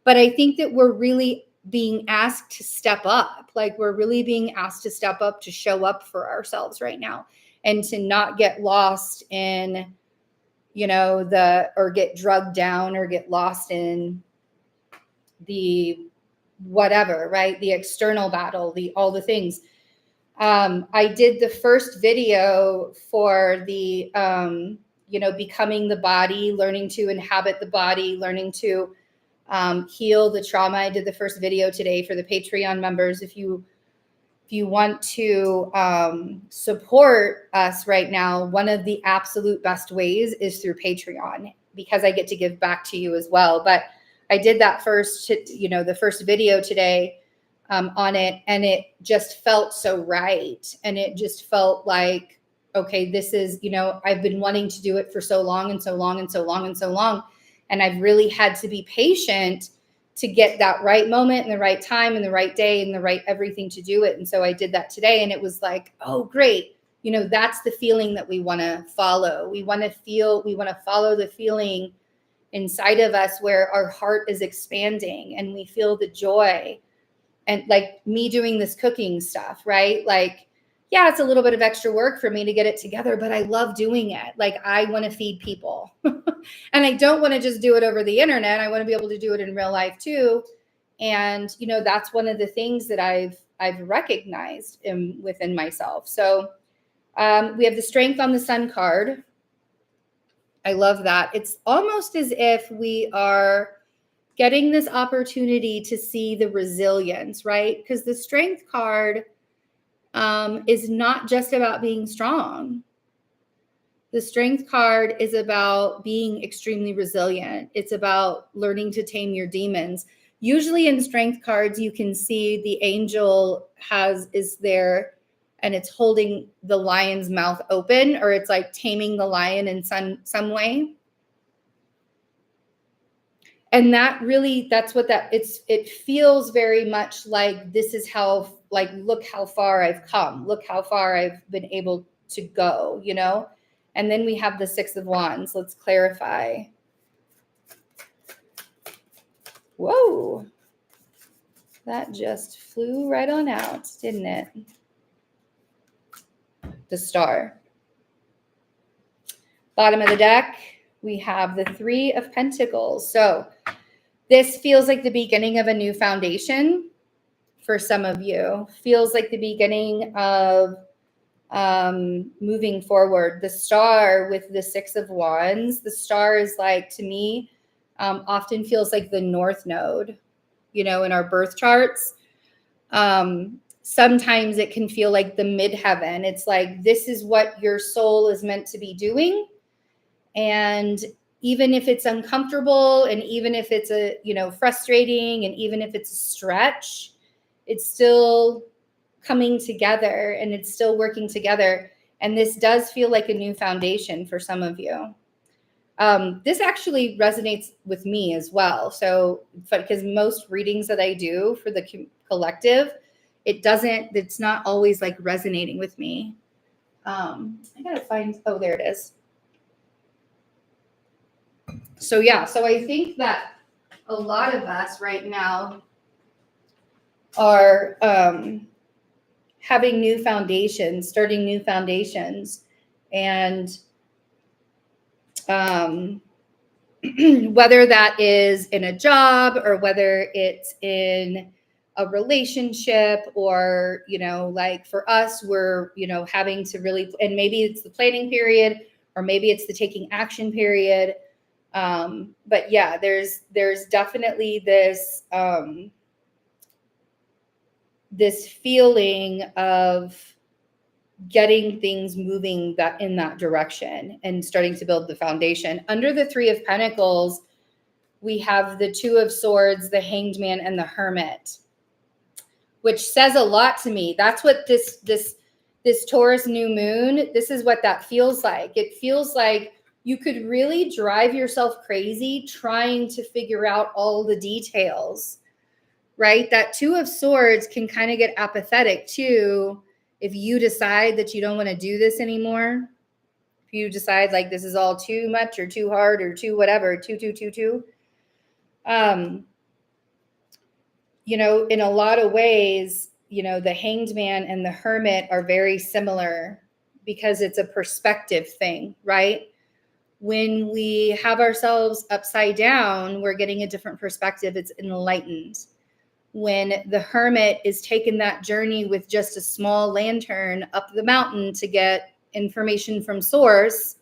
But I think that we're really being asked to step up. Like we're really being asked to step up, to show up for ourselves right now, and to not get lost in, or get drugged down or get lost in the whatever, right? The external battle, all the things. I did the first video for the, becoming the body, learning to inhabit the body, learning to heal the trauma. I did the first video today for the Patreon members. If you want to support us right now, one of the absolute best ways is through Patreon, because I get to give back to you as well. But I did that the first video today on it, and it just felt so right. And it just felt like, okay, this is, I've been wanting to do it for so long and so long and so long and so long. And I've really had to be patient to get that right moment and the right time and the right day and the right everything to do it. And so I did that today, and it was like, oh, great. That's the feeling that we want to follow. We want to follow the feeling inside of us where our heart is expanding and we feel the joy. And like me doing this cooking stuff, right? Like, yeah, it's a little bit of extra work for me to get it together, but I love doing it. Like I want to feed people and I don't want to just do it over the internet. I want to be able to do it in real life too. And, that's one of the things that I've recognized within myself. So we have the strength on the sun card. I love that. It's almost as if we are getting this opportunity to see the resilience, right? Because the strength card is not just about being strong. The strength card is about being extremely resilient. It's about learning to tame your demons. Usually in strength cards, you can see the angel is there and it's holding the lion's mouth open, or it's like taming the lion in some way. And it feels very much like this is how, like, look how far I've come. Look how far I've been able to go, And then we have the Six of Wands. Let's clarify. Whoa. That just flew right on out, didn't it? The Star. Bottom of the deck, we have the Three of Pentacles. So this feels like the beginning of a new foundation for some of you. Feels like the beginning of moving forward. The Star with the Six of Wands. The Star is like, to me, often feels like the North Node, in our birth charts. Sometimes it can feel like the midheaven. It's like, this is what your soul is meant to be doing. And even if it's uncomfortable, and even if it's frustrating, and even if it's a stretch, it's still coming together and it's still working together. And this does feel like a new foundation for some of you. This actually resonates with me as well. So, because most readings that I do for the collective, it's not always like resonating with me. I gotta find, there it is. So yeah, so I think that a lot of us right now are having new foundations, starting new foundations, and whether that is in a job or whether it's in a relationship, or, like for us, we're, having to really, and maybe it's the planning period, or maybe it's the taking action period. But yeah, there's definitely this, this feeling of getting things moving in that direction and starting to build the foundation. Under the Three of Pentacles, we have the Two of Swords, the Hanged Man, and the Hermit, which says a lot to me. That's what this Taurus New Moon, this is what that feels like. It feels like you could really drive yourself crazy trying to figure out all the details, right? That Two of Swords can kind of get apathetic too if you decide that you don't want to do this anymore. If you decide like this is all too much or too hard or too whatever, too. You know, in a lot of ways, you know, the Hanged Man and the Hermit are very similar because it's a perspective thing, right? When we have ourselves upside down, we're getting a different perspective. It's enlightened. When the hermit is taking that journey with just a small lantern up the mountain to get information from source,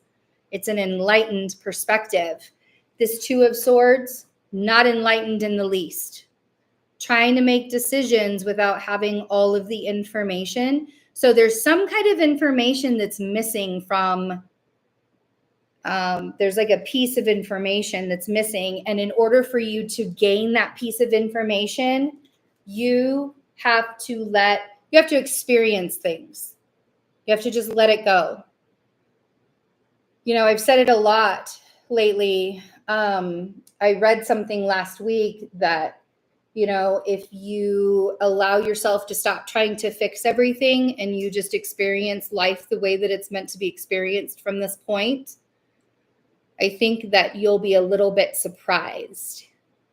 it's an enlightened perspective. This Two of Swords, not enlightened in the least. Trying to make decisions without having all of the information. So there's some kind of information that's missing from, there's like a piece of information that's missing. And in order for you to gain that piece of information, you have to experience things. You have to just let it go. You know, I've said it a lot lately. I read something last week that, you know, if you allow yourself to stop trying to fix everything and you just experience life the way that it's meant to be experienced from this point, I think that you'll be a little bit surprised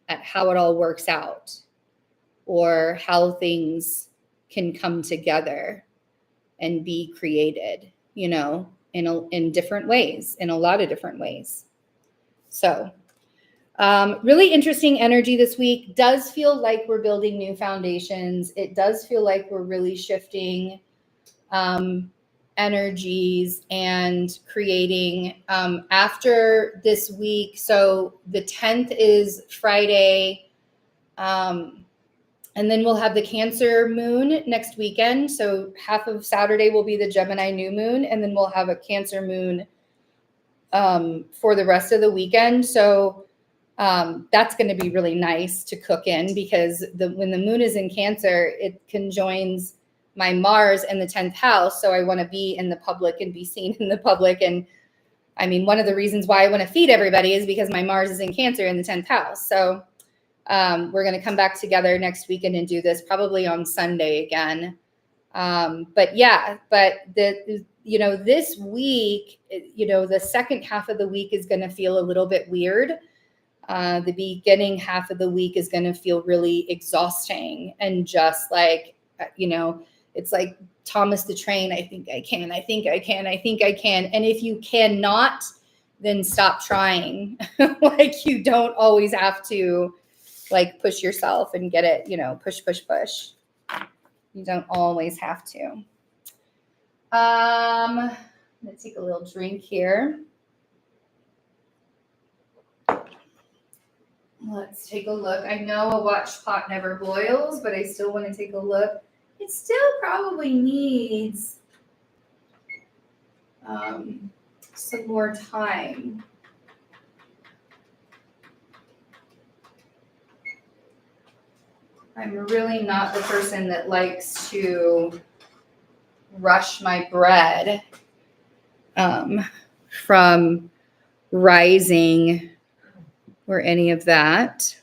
at how it all works out or how things can come together and be created, you know, in different ways, in a lot of different ways. So really interesting energy this week. Does feel like we're building new foundations. It does feel like we're really shifting energies and creating after this week. So the 10th is Friday. And then we'll have the Cancer moon next weekend. So half of Saturday will be the Gemini new moon. And then we'll have a Cancer moon for the rest of the weekend. So that's going to be really nice to cook in because when the moon is in Cancer, it conjoins my Mars in the 10th house. So I want to be in the public and be seen in the public. And I mean, one of the reasons why I want to feed everybody is because my Mars is in Cancer in the 10th house. So we're going to come back together next weekend and do this probably on Sunday again. But this week, you know, the second half of the week is going to feel a little bit weird. The beginning half of the week is going to feel really exhausting and just like, you know, it's like Thomas the Train. I think I can. And if you cannot, then stop trying. Like you don't always have to like push yourself and get it, you know, push. You don't always have to. Let's take a little drink here. Let's take a look. I know a watch pot never boils, but I still want to take a look. It still probably needs some more time. I'm really not the person that likes to rush my bread from rising or any of that.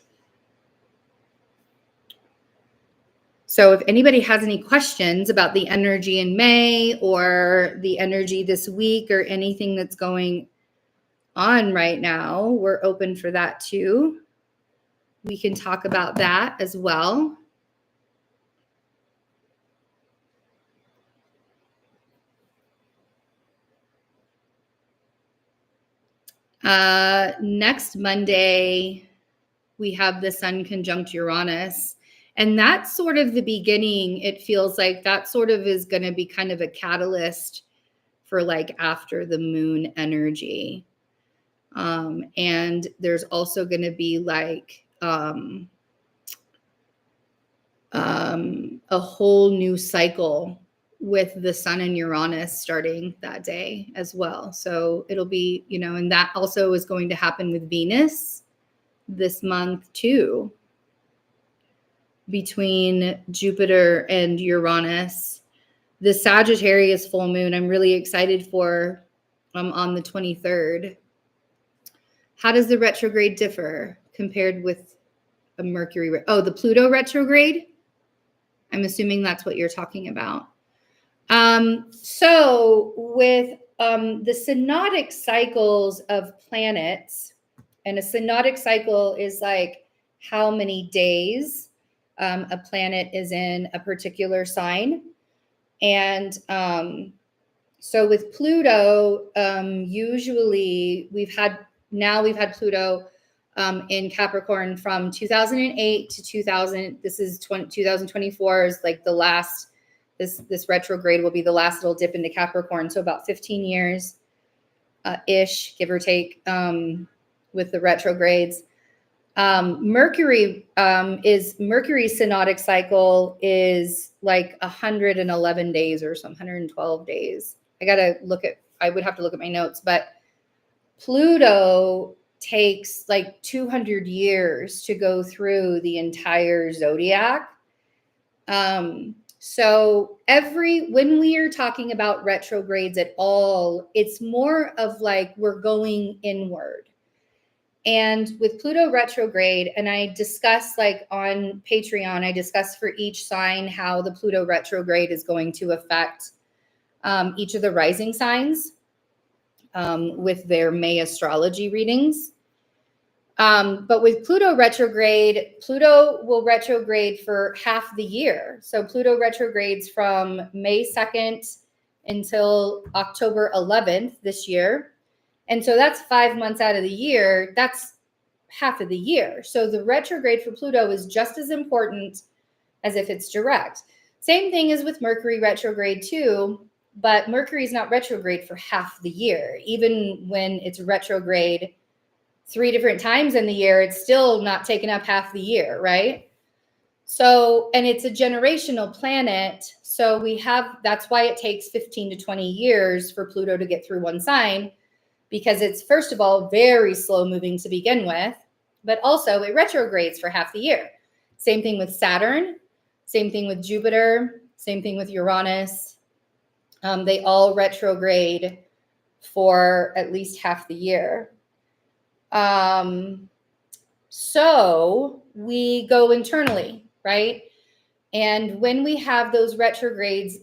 So if anybody has any questions about the energy in May or the energy this week or anything that's going on right now, we're open for that too. We can talk about that as well. Next Monday, we have the Sun conjunct Uranus. And that's sort of the beginning. It feels like that sort of is going to be kind of a catalyst for like after the moon energy. And there's also going to be like a whole new cycle with the Sun and Uranus starting that day as well. So it'll be, you know, and that also is going to happen with Venus this month too, between Jupiter and Uranus. The Sagittarius full moon, I'm really excited for on the 23rd. How does the retrograde differ compared with a Mercury. Oh, the Pluto retrograde. I'm assuming that's what you're talking about. So with the synodic cycles of planets, and a synodic cycle is like how many days a planet is in a particular sign. And so with Pluto, usually we've had Pluto in Capricorn from 2008 to 2000. This is 2024 is like the last. This retrograde will be the last little dip into Capricorn. So about 15 years ish, give or take, with the retrogrades. Mercury's synodic cycle is like 111 days or some 112 days. I would have to look at my notes, but Pluto takes like 200 years to go through the entire zodiac. So when we are talking about retrogrades at all, it's more of like we're going inward. And with Pluto retrograde, and I discuss like on Patreon, I discuss for each sign how the Pluto retrograde is going to affect each of the rising signs with their May astrology readings. But with Pluto retrograde, Pluto will retrograde for half the year. So Pluto retrogrades from May 2nd until October 11th this year. And so that's 5 months out of the year. That's half of the year. So the retrograde for Pluto is just as important as if it's direct. Same thing as with Mercury retrograde too, but Mercury is not retrograde for half the year. Even when it's retrograde 3 different times in the year, it's still not taking up half the year, right? So, and it's a generational planet. So that's why it takes 15 to 20 years for Pluto to get through one sign, because it's, first of all, very slow moving to begin with, but also it retrogrades for half the year. Same thing with Saturn, same thing with Jupiter, same thing with Uranus. They all retrograde for at least half the year. So we go internally, right? And when we have those retrogrades,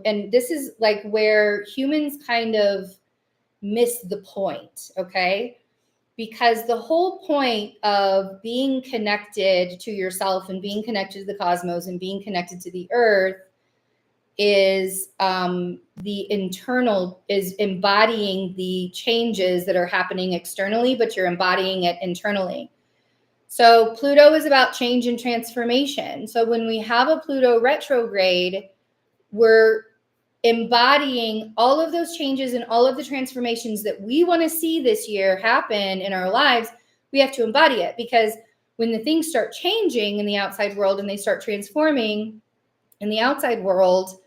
and this is like where humans kind of miss the point, okay? Because the whole point of being connected to yourself and being connected to the cosmos and being connected to the earth is is embodying the changes that are happening externally, but you're embodying it internally. So Pluto is about change and transformation. So when we have a Pluto retrograde, we're embodying all of those changes and all of the transformations that we want to see this year happen in our lives. We have to embody it, because when the things start changing in the outside world and they start transforming in the outside world,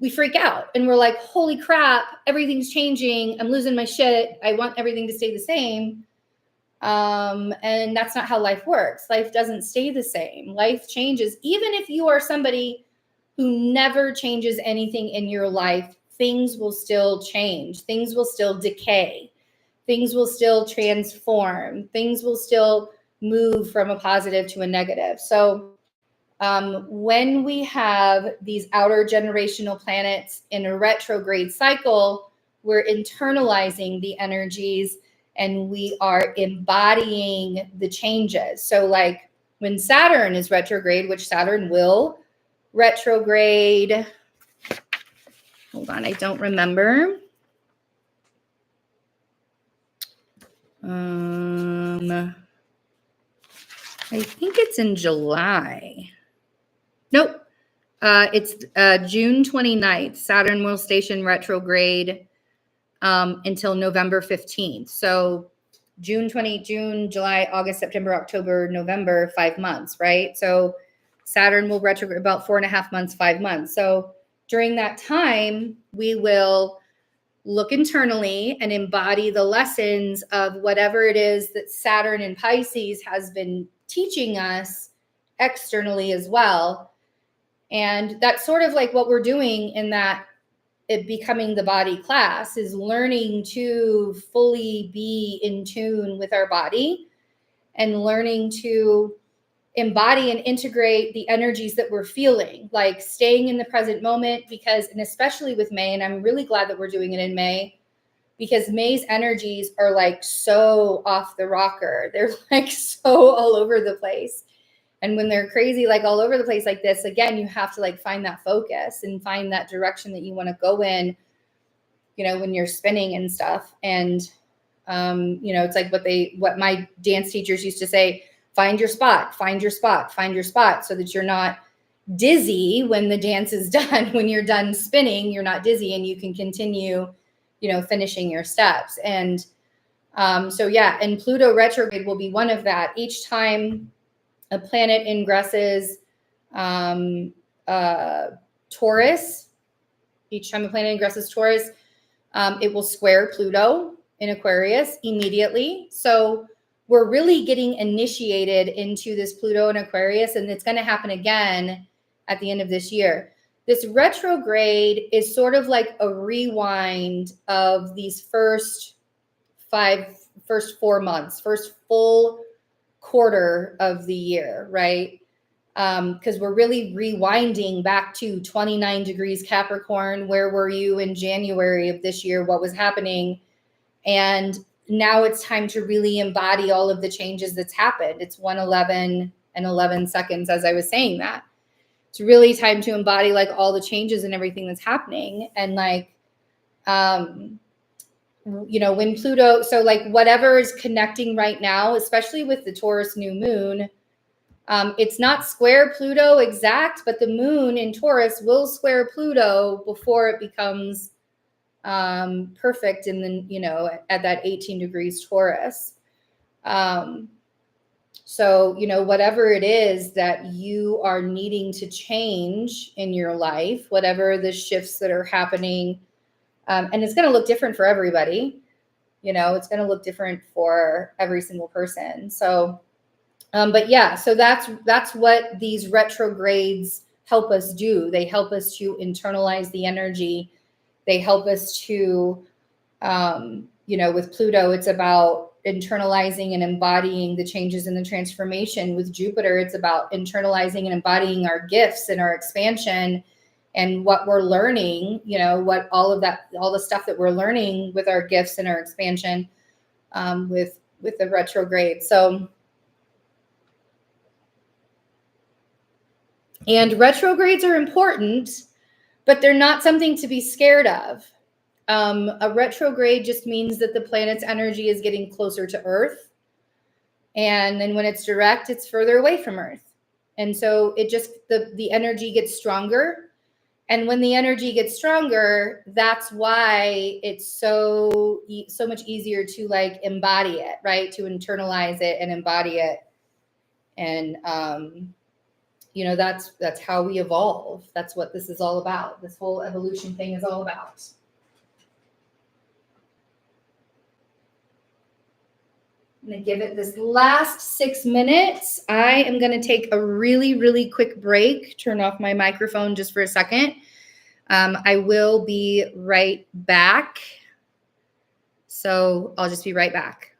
we freak out and we're like, holy crap, everything's changing. I'm losing my shit. I want everything to stay the same. And that's not how life works. Life doesn't stay the same. Life changes. Even if you are somebody who never changes anything in your life, things will still change. Things will still decay. Things will still transform. Things will still move from a positive to a negative. So when we have these outer generational planets in a retrograde cycle, we're internalizing the energies and we are embodying the changes. So like when Saturn is retrograde, which Saturn will retrograde, hold on, I don't remember. I think it's in July. Nope. It's June 29th. Saturn will station retrograde until November 15th. So June, July, August, September, October, November, 5 months, right? So Saturn will retrograde about 4.5 months, 5 months. So during that time, we will look internally and embody the lessons of whatever it is that Saturn in Pisces has been teaching us externally as well. And that's sort of like what we're doing in that it becoming the body class, is learning to fully be in tune with our body and learning to embody and integrate the energies that we're feeling, like staying in the present moment, because, and especially with May, and I'm really glad that we're doing it in May, because May's energies are like so off the rocker. They're like so all over the place. And when they're crazy, like all over the place like this, again, you have to like find that focus and find that direction that you want to go in, you know, when you're spinning and stuff. And, you know, it's like what my dance teachers used to say, find your spot, find your spot, find your spot, so that you're not dizzy when the dance is done. When you're done spinning, you're not dizzy and you can continue, you know, finishing your steps. And so, yeah, and Pluto retrograde will be one of that. Each time a planet ingresses Taurus, each time a planet ingresses Taurus, it will square Pluto in Aquarius immediately. So we're really getting initiated into this Pluto in Aquarius, and it's going to happen again at the end of this year. This retrograde is sort of like a rewind of these first 4 months, first full quarter of the year, right? Because we're really rewinding back to 29 degrees Capricorn. Where were you in January of this year? What was happening? And now it's time to really embody all of the changes that's happened. It's 1:11 and 11 seconds as I was saying that. It's really time to embody like all the changes and everything that's happening. And like, you know, when Pluto, so like whatever is connecting right now, especially with the Taurus new moon, it's not square Pluto exact, but the moon in Taurus will square Pluto before it becomes perfect in the, you know, at that 18 degrees Taurus. So, you know, whatever it is that you are needing to change in your life, whatever the shifts that are happening, and it's going to look different for everybody, you know, it's going to look different for every single person. So, but yeah, so that's what these retrogrades help us do. They help us to internalize the energy. They help us to, you know, with Pluto, it's about internalizing and embodying the changes and the transformation. With Jupiter, it's about internalizing and embodying our gifts and our expansion and what we're learning, you know, what all of that, all the stuff that we're learning with our gifts and our expansion, with the retrograde. So, and retrogrades are important, but they're not something to be scared of. A retrograde just means that the planet's energy is getting closer to Earth. And then when it's direct, it's further away from Earth. And so it just, the energy gets stronger. And when the energy gets stronger, that's why it's so much easier to like embody it, right? To internalize it and embody it. And, you know, that's how we evolve. That's what this is all about. This whole evolution thing is all about. I'm going to give it this last 6 minutes. I am going to take a really, really quick break, turn off my microphone just for a second. I will be right back. So I'll just be right back.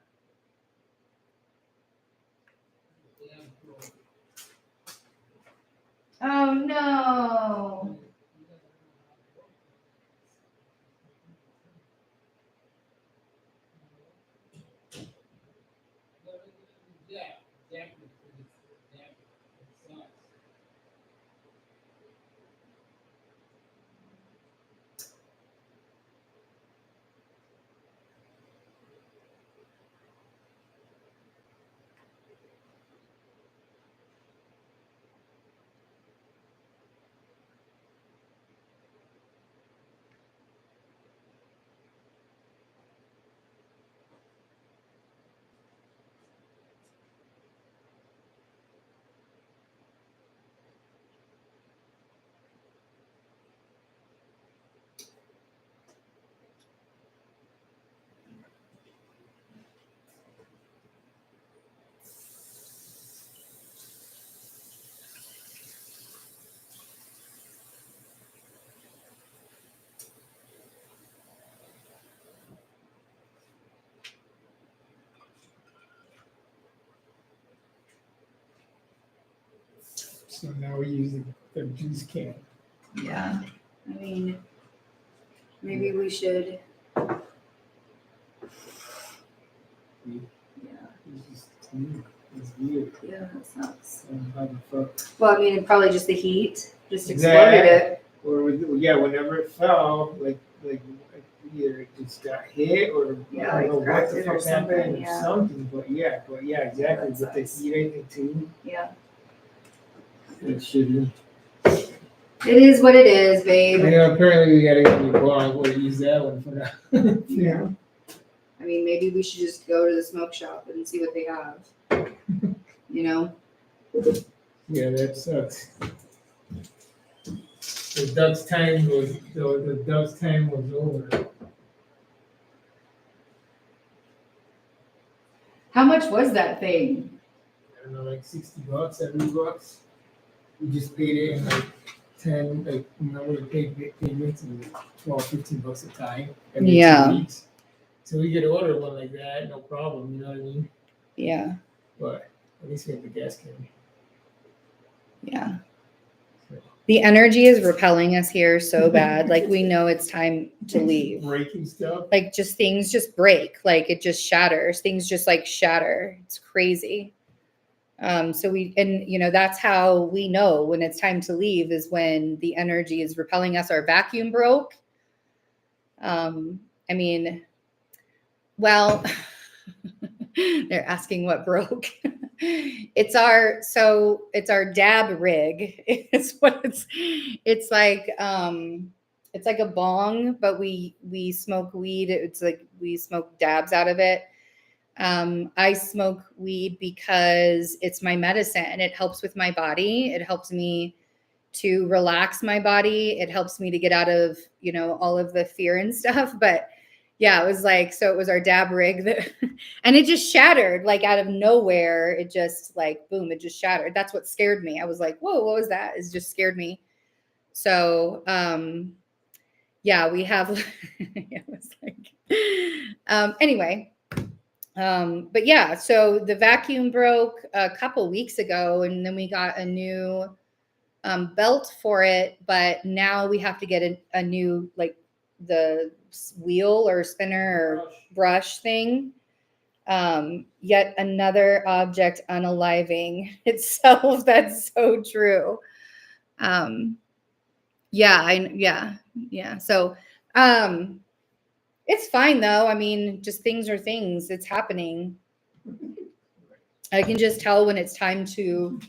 Oh, no. So now we use the juice can. Yeah. I mean, maybe we should. Yeah. It's weird. Yeah, that sucks. How the fuck? Well, I mean, probably just the heat just That- exploded it. Or whenever it fell, like either it just got hit or Yeah, I don't know like what cracked the it or fuck happened something, something. But yeah, exactly. That With the sucks. heat, I think too. Yeah. It shouldn't. It is what it is, babe. Apparently we gotta get a new bar. We'll use that one for now. Yeah. I mean, maybe we should just go to the smoke shop and see what they have. You know? Yeah, that sucks. The duck's time was over. How much was that thing? I don't know, like $60, $70. We just paid it in like 10, like we paid payments and $12, $15 a time every Yeah. 2 weeks. So we could order one like that, no problem. You know what I mean? Yeah. But at least we have the gas can. Yeah. The energy is repelling us here so bad. Like we know it's time to leave. Breaking stuff. Like just things just break. Like it just shatters. Things just like shatter. It's crazy. So that's how we know when it's time to leave is when the energy is repelling us. Our vacuum broke. I mean, well, they're asking what broke. It's our dab rig. It's what it's like a bong, but we smoke weed. It's like we smoke dabs out of it. I smoke weed because it's my medicine. It helps with my body. It helps me to relax my body. It helps me to get out of, all of the fear and stuff. But yeah, it was our dab rig and it just shattered like out of nowhere. It just like, boom, it just shattered. That's what scared me. I was like, whoa, what was that? It just scared me. So, yeah, we have, it was like, anyway, but yeah, so the vacuum broke a couple weeks ago and then we got a new belt for it, but now we have to get a new, like the wheel or spinner or brush thing. Yet another object unaliving itself. That's so true. Yeah. So, it's fine though. I mean, just things are things. It's happening. I can just tell when it's time to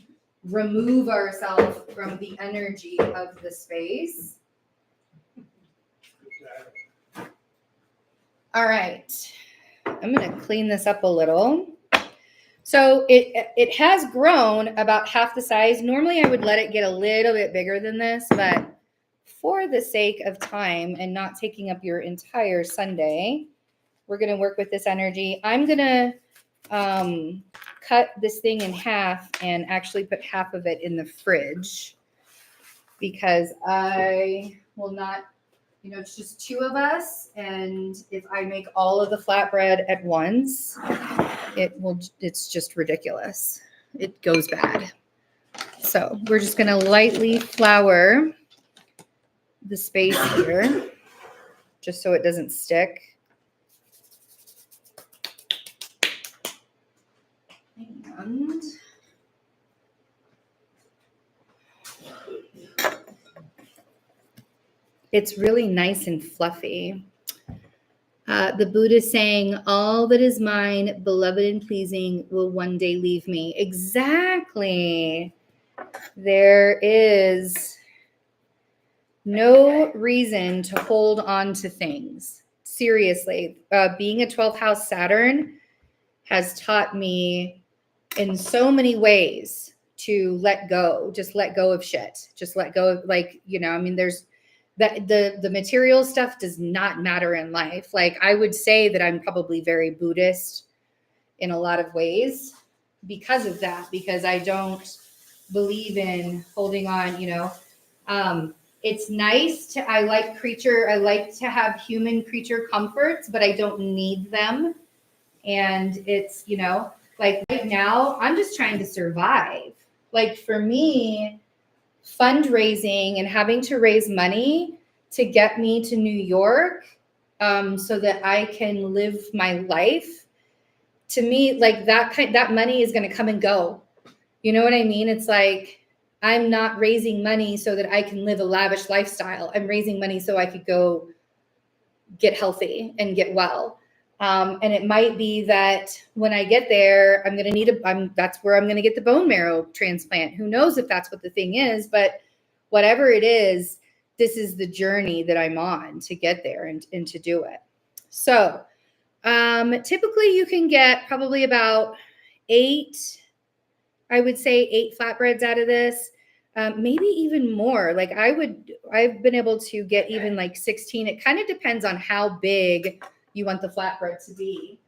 remove ourselves from the energy of the space. All right. I'm going to clean this up a little. So it has grown about half the size. Normally I would let it get a little bit bigger than this, but for the sake of time and not taking up your entire Sunday, we're going to work with this energy. I'm going to cut this thing in half and actually put half of it in the fridge because I will not, it's just two of us. And if I make all of the flatbread at once, it's just ridiculous. It goes bad. So we're just going to lightly flour the space here just so it doesn't stick. And it's really nice and fluffy. The Buddha is saying, all that is mine, beloved and pleasing, will one day leave me. Exactly. There is no reason to hold on to things. Seriously, being a 12th house Saturn has taught me in so many ways to let go, just let go of shit. Just let go of there's that the material stuff does not matter in life. Like I would say that I'm probably very Buddhist in a lot of ways because of that, because I don't believe in holding on, it's nice I like to have human creature comforts, but I don't need them. And it's, like right now I'm just trying to survive. like for me, fundraising and having to raise money to get me to New York so that I can live my life, to me, like that money is going to come and go. You know what I mean? It's like, I'm not raising money so that I can live a lavish lifestyle. I'm raising money so I could go get healthy and get well. And it might be that when I get there, I'm going to need that's where I'm going to get the bone marrow transplant. Who knows if that's what the thing is, but whatever it is, this is the journey that I'm on to get there and to do it. So typically you can get probably about 8 flatbreads out of this. Maybe even more. Like I've been able to get even like 16. It kind of depends on how big you want the flatbread to be.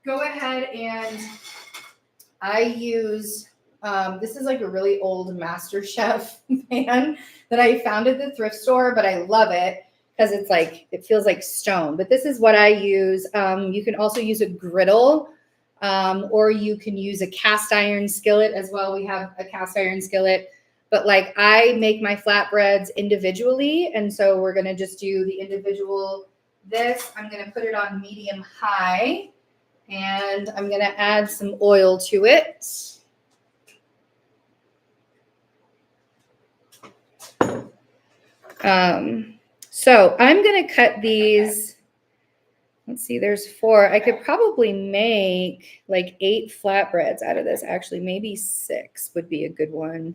Go ahead and I use, this is like a really old MasterChef pan that I found at the thrift store, but I love it because it's like, it feels like stone. But this is what I use. You can also use a griddle. Or you can use a cast iron skillet as well. We have a cast iron skillet, but like I make my flatbreads individually. And so we're going to just do the individual this. I'm going to put it on medium high and I'm going to add some oil to it. So I'm going to cut these. Let's see, there's 4. I could probably make like 8 flatbreads out of this. Actually, maybe 6 would be a good one,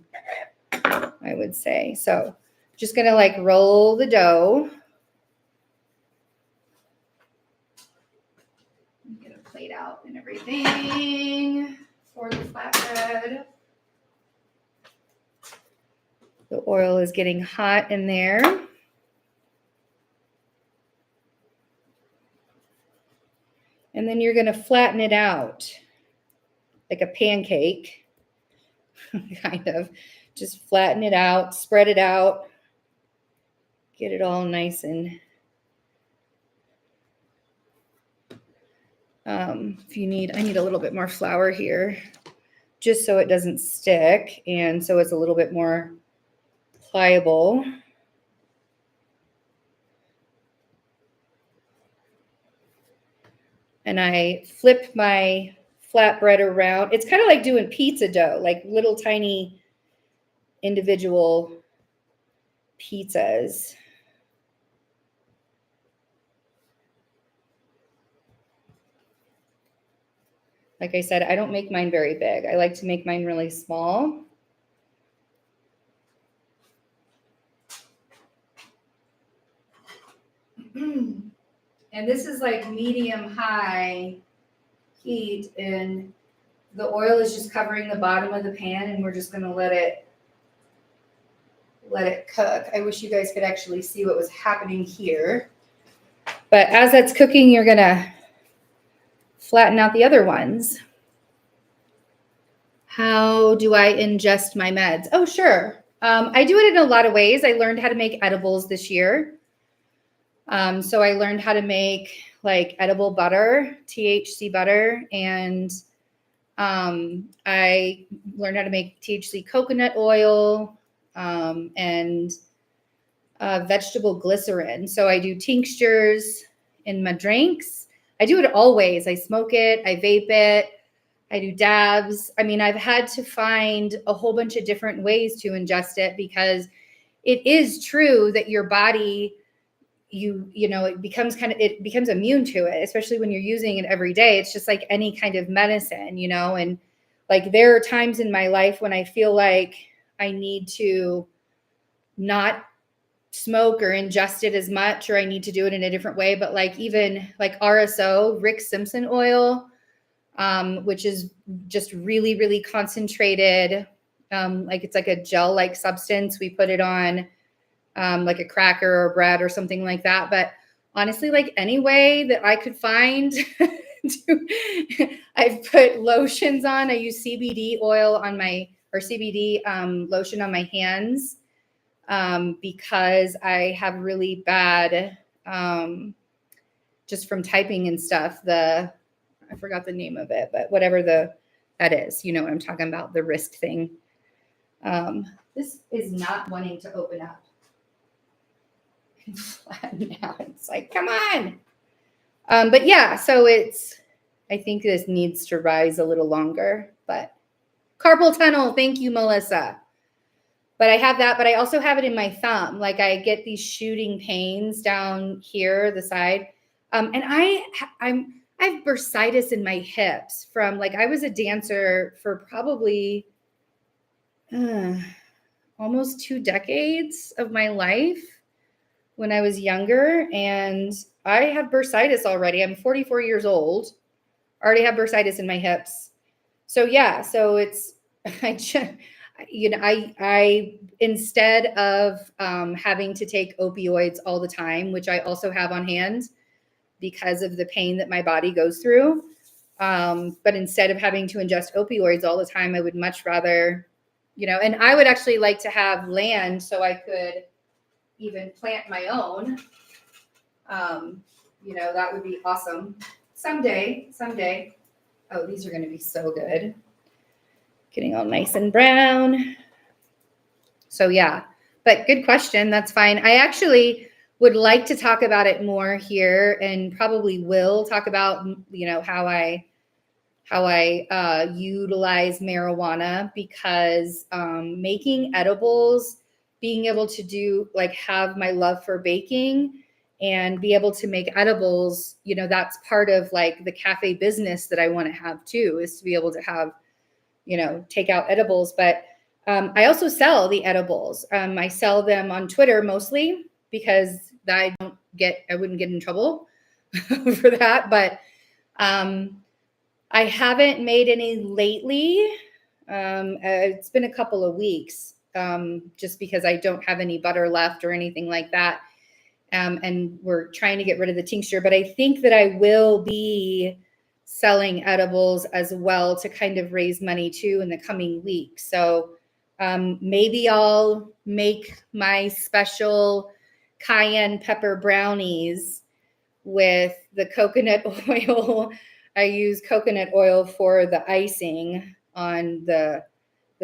I would say. So just going to like roll the dough. Get a plate out and everything for the flatbread. The oil is getting hot in there. And then you're going to flatten it out like a pancake, kind of. Just flatten it out, spread it out, get it all nice and if you need, I need a little bit more flour here just so it doesn't stick and so it's a little bit more pliable. And I flip my flatbread around. It's kind of like doing pizza dough, like little tiny individual pizzas. Like I said, I don't make mine very big. I like to make mine really small. And this is like medium high heat and the oil is just covering the bottom of the pan and we're just going to let it cook. I wish you guys could actually see what was happening here. But as that's cooking, you're going to flatten out the other ones. How do I ingest my meds? Oh, sure. I do it in a lot of ways. I learned how to make edibles this year. So I learned how to make like edible butter, THC butter, and I learned how to make THC coconut oil and vegetable glycerin. So I do tinctures in my drinks. I do it always. I smoke it, I vape it, I do dabs. I mean, I've had to find a whole bunch of different ways to ingest it because it is true that your body, it becomes immune to it, especially when you're using it every day. It's just like any kind of medicine, and like there are times in my life when I feel like I need to not smoke or ingest it as much, or I need to do it in a different way. But like even like RSO, Rick Simpson oil, which is just really, really concentrated. Like it's like a gel-like substance. We put it on like a cracker or bread or something like that. But honestly, like any way that I could find, I've put lotions on. I use CBD oil on CBD lotion on my hands because I have really bad, just from typing and stuff, I forgot the name of it, but whatever that is. You know what I'm talking about, the wrist thing. This is not wanting to open up. Now it's like, come on. But yeah, so I think this needs to rise a little longer, but carpal tunnel. Thank you, Melissa. But I have that, but I also have it in my thumb. Like I get these shooting pains down here, the side. And I have bursitis in my hips from like, I was a dancer for probably almost 2 decades of my life when I was younger. And I have bursitis already. I'm 44 years old. Already have bursitis in my hips. So yeah, so it's, I instead of having to take opioids all the time, which I also have on hand because of the pain that my body goes through. But instead of having to ingest opioids all the time, I would much rather, and I would actually like to have land so I could even plant my own. That would be awesome. Someday. Oh, these are going to be so good. Getting all nice and brown. So yeah, but good question. That's fine. I actually would like to talk about it more here, and probably will talk about, how I utilize marijuana, because making edibles, being able to do have my love for baking and be able to make edibles, that's part of the cafe business that I want to have too, is to be able to have take out edibles. But I also sell the edibles. I sell them on Twitter mostly because I wouldn't get in trouble for that. But I haven't made any lately. It's been a couple of weeks just because I don't have any butter left or anything like that. And we're trying to get rid of the tincture. But I think that I will be selling edibles as well to kind of raise money too in the coming weeks. So maybe I'll make my special cayenne pepper brownies with the coconut oil. I use coconut oil for the icing on the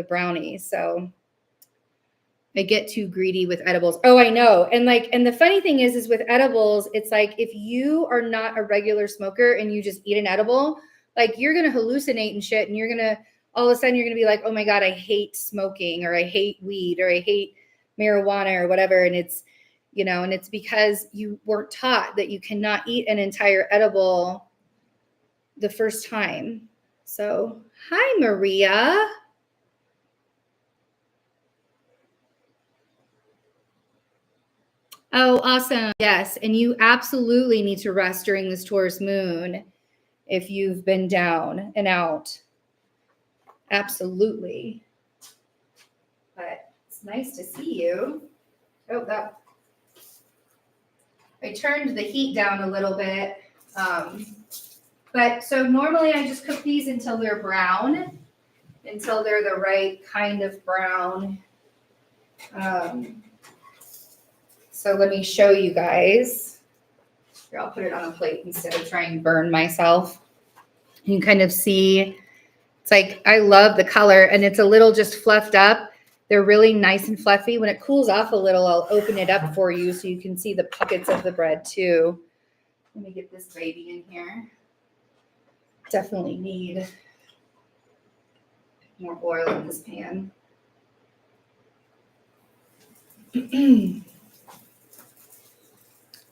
brownies. So I get too greedy with edibles. Oh, I know. And the funny thing is with edibles, it's like, if you are not a regular smoker and you just eat an edible, you're going to hallucinate and shit. And you're going to, all of a sudden you're going to be like, oh my God, I hate smoking, or I hate weed, or I hate marijuana, or whatever. And it's, and it's because you weren't taught that you cannot eat an entire edible the first time. So, hi, Maria. Oh, awesome. Yes. And you absolutely need to rest during this Taurus moon if you've been down and out. Absolutely. But it's nice to see you. Oh, I turned the heat down a little bit. But so normally I just cook these until they're brown, until they're the right kind of brown. So let me show you guys. Here, I'll put it on a plate instead of trying to burn myself. You can kind of see, it's like, I love the color, and it's a little just fluffed up. They're really nice and fluffy. When it cools off a little, I'll open it up for you so you can see the pockets of the bread too. Let me get this baby in here. Definitely need more oil in this pan.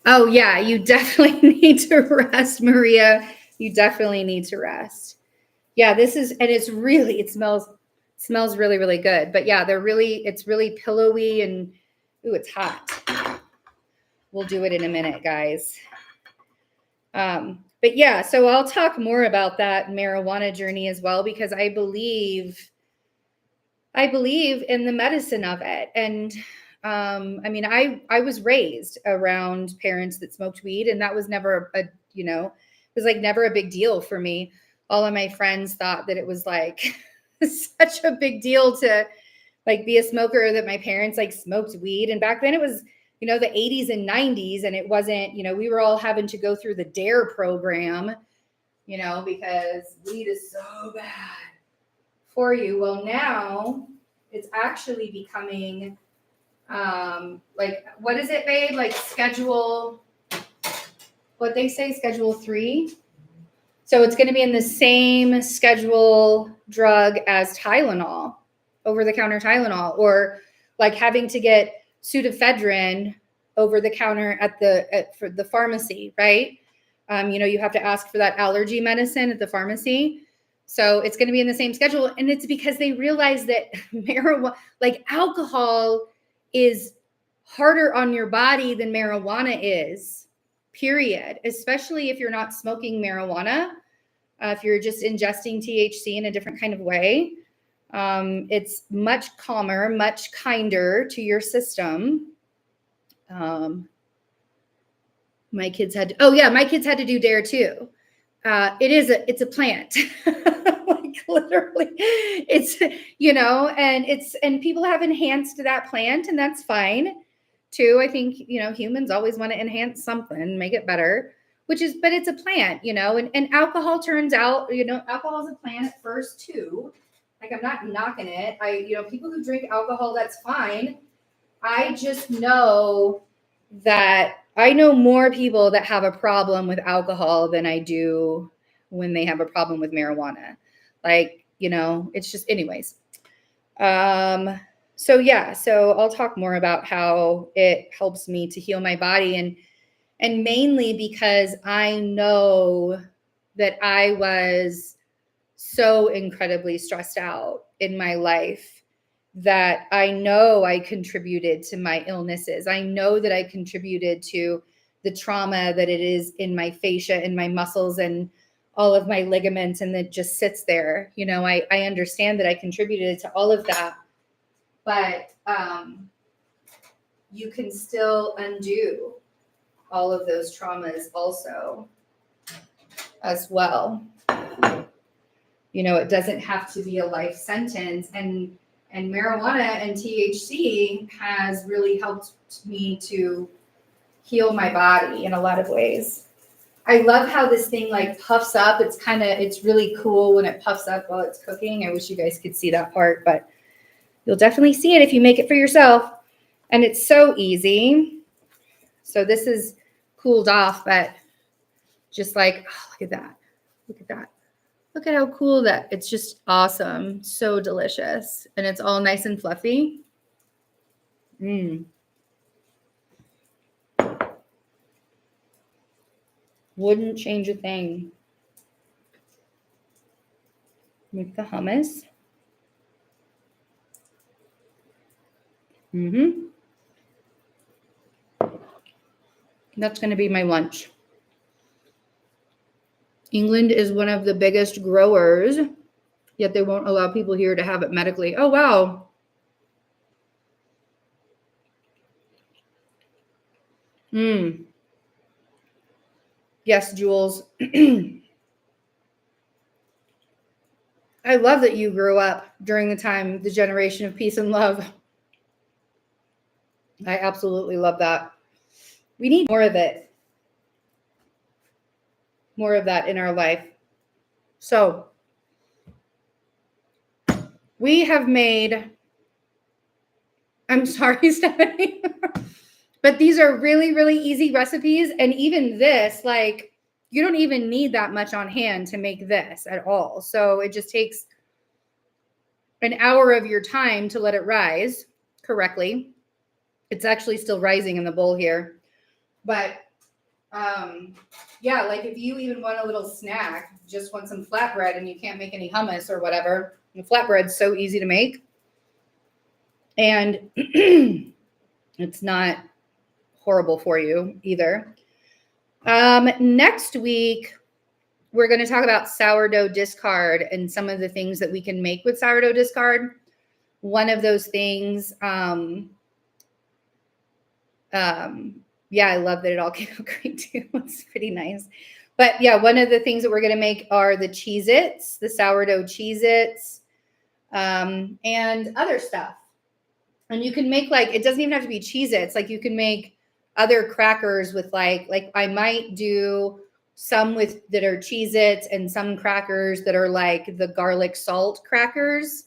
Oh yeah, you definitely need to rest, Maria. You definitely need to rest. Yeah, it smells really, really good. But yeah, it's really pillowy, and ooh, it's hot. We'll do it in a minute, guys. But yeah, so I'll talk more about that marijuana journey as well, because I believe in the medicine of it. And I was raised around parents that smoked weed, and that was never it was never a big deal for me. All of my friends thought that it was such a big deal to be a smoker, that my parents smoked weed. And back then it was, the 80s and 90s, and it wasn't, we were all having to go through the DARE program, because weed is so bad. for you. Well, now it's actually becoming like, what is it, babe? Like schedule, what they say, schedule 3. So it's going to be in the same schedule drug as Tylenol, over-the-counter Tylenol, or like having to get pseudoephedrine over the counter for the pharmacy, right? You have to ask for that allergy medicine at the pharmacy. So it's going to be in the same schedule. And it's because they realize that marijuana, like alcohol, is harder on your body than marijuana is, period. Especially if you're not smoking marijuana, if you're just ingesting THC in a different kind of way. It's much calmer, much kinder to your system. My kids had to do DARE too. It's a plant. Like literally, it's, and people have enhanced that plant, and that's fine too. I think, humans always want to enhance something, make it better, but it's a plant, and alcohol turns out, alcohol is a plant at first too. Like, I'm not knocking it. People who drink alcohol, that's fine. I just know that I know more people that have a problem with alcohol than I do when they have a problem with marijuana. Like, it's just, anyways. So I'll talk more about how it helps me to heal my body, and mainly because I know that I was so incredibly stressed out in my life that I know I contributed to my illnesses. I know that I contributed to the trauma that it is in my fascia and my muscles and all of my ligaments, and that just sits there. I understand that I contributed to all of that, but you can still undo all of those traumas also as well. It doesn't have to be a life sentence, and marijuana and THC has really helped me to heal my body in a lot of ways. I love how this thing like puffs up. It's really cool when it puffs up while it's cooking. I wish you guys could see that part, but you'll definitely see it if you make it for yourself. And it's so easy. So this is cooled off, but just like, oh, look at that. Look at that. Look at how cool that, it's just awesome. So delicious. And it's all nice and fluffy. Wouldn't change a thing. Make the hummus. That's going to be my lunch. England is one of the biggest growers, yet they won't allow people here to have it medically. Oh, wow. Yes, Jules. I love that you grew up during the generation of peace and love. I absolutely love that. We need more of it. More of that in our life. So we have made, I'm sorry, Stephanie, but these are really, really easy recipes. And even this, like, you don't even need that much on hand to make this at all. So it just takes an hour of your time to let it rise correctly. It's actually still rising in the bowl here. But like if you even want a little snack, just want some flatbread and you can't make any hummus or whatever, the flatbread's so easy to make. And it's not horrible for you either. Next week, we're going to talk about sourdough discard and some of the things that we can make with sourdough discard. One of those things, I love that it all came out great too. It's pretty nice. But yeah, one of the things that we're going to make are the Cheez-Its, the sourdough Cheez-Its, and other stuff. And you can make it doesn't even have to be Cheez-Its. Like you can make other crackers with like I might do some that are Cheez-Its, and some crackers that are like the garlic salt crackers,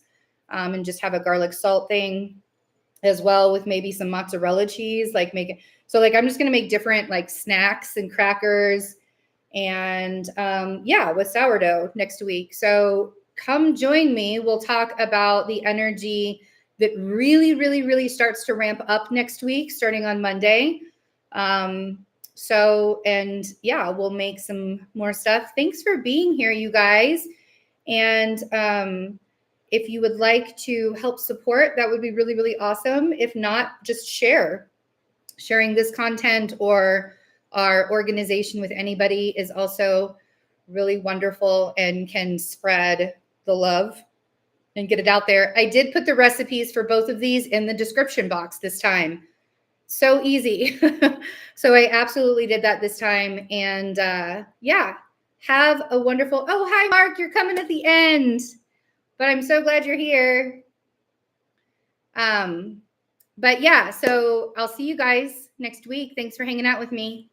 and just have a garlic salt thing as well, with maybe some mozzarella cheese. Like so like I'm just gonna make different like snacks and crackers, and with sourdough next week. So come join me. We'll talk about the energy that really, really, really starts to ramp up next week, starting on Monday. We'll make some more stuff. Thanks for being here, you guys. And if you would like to help support, that would be really, really awesome. If not, just sharing this content or our organization with anybody is also really wonderful and can spread the love and get it out there. I did put the recipes for both of these in the description box this time. So easy. So I absolutely did that this time. And have a wonderful, oh, hi, Mark, you're coming at the end, but I'm so glad you're here. So I'll see you guys next week. Thanks for hanging out with me.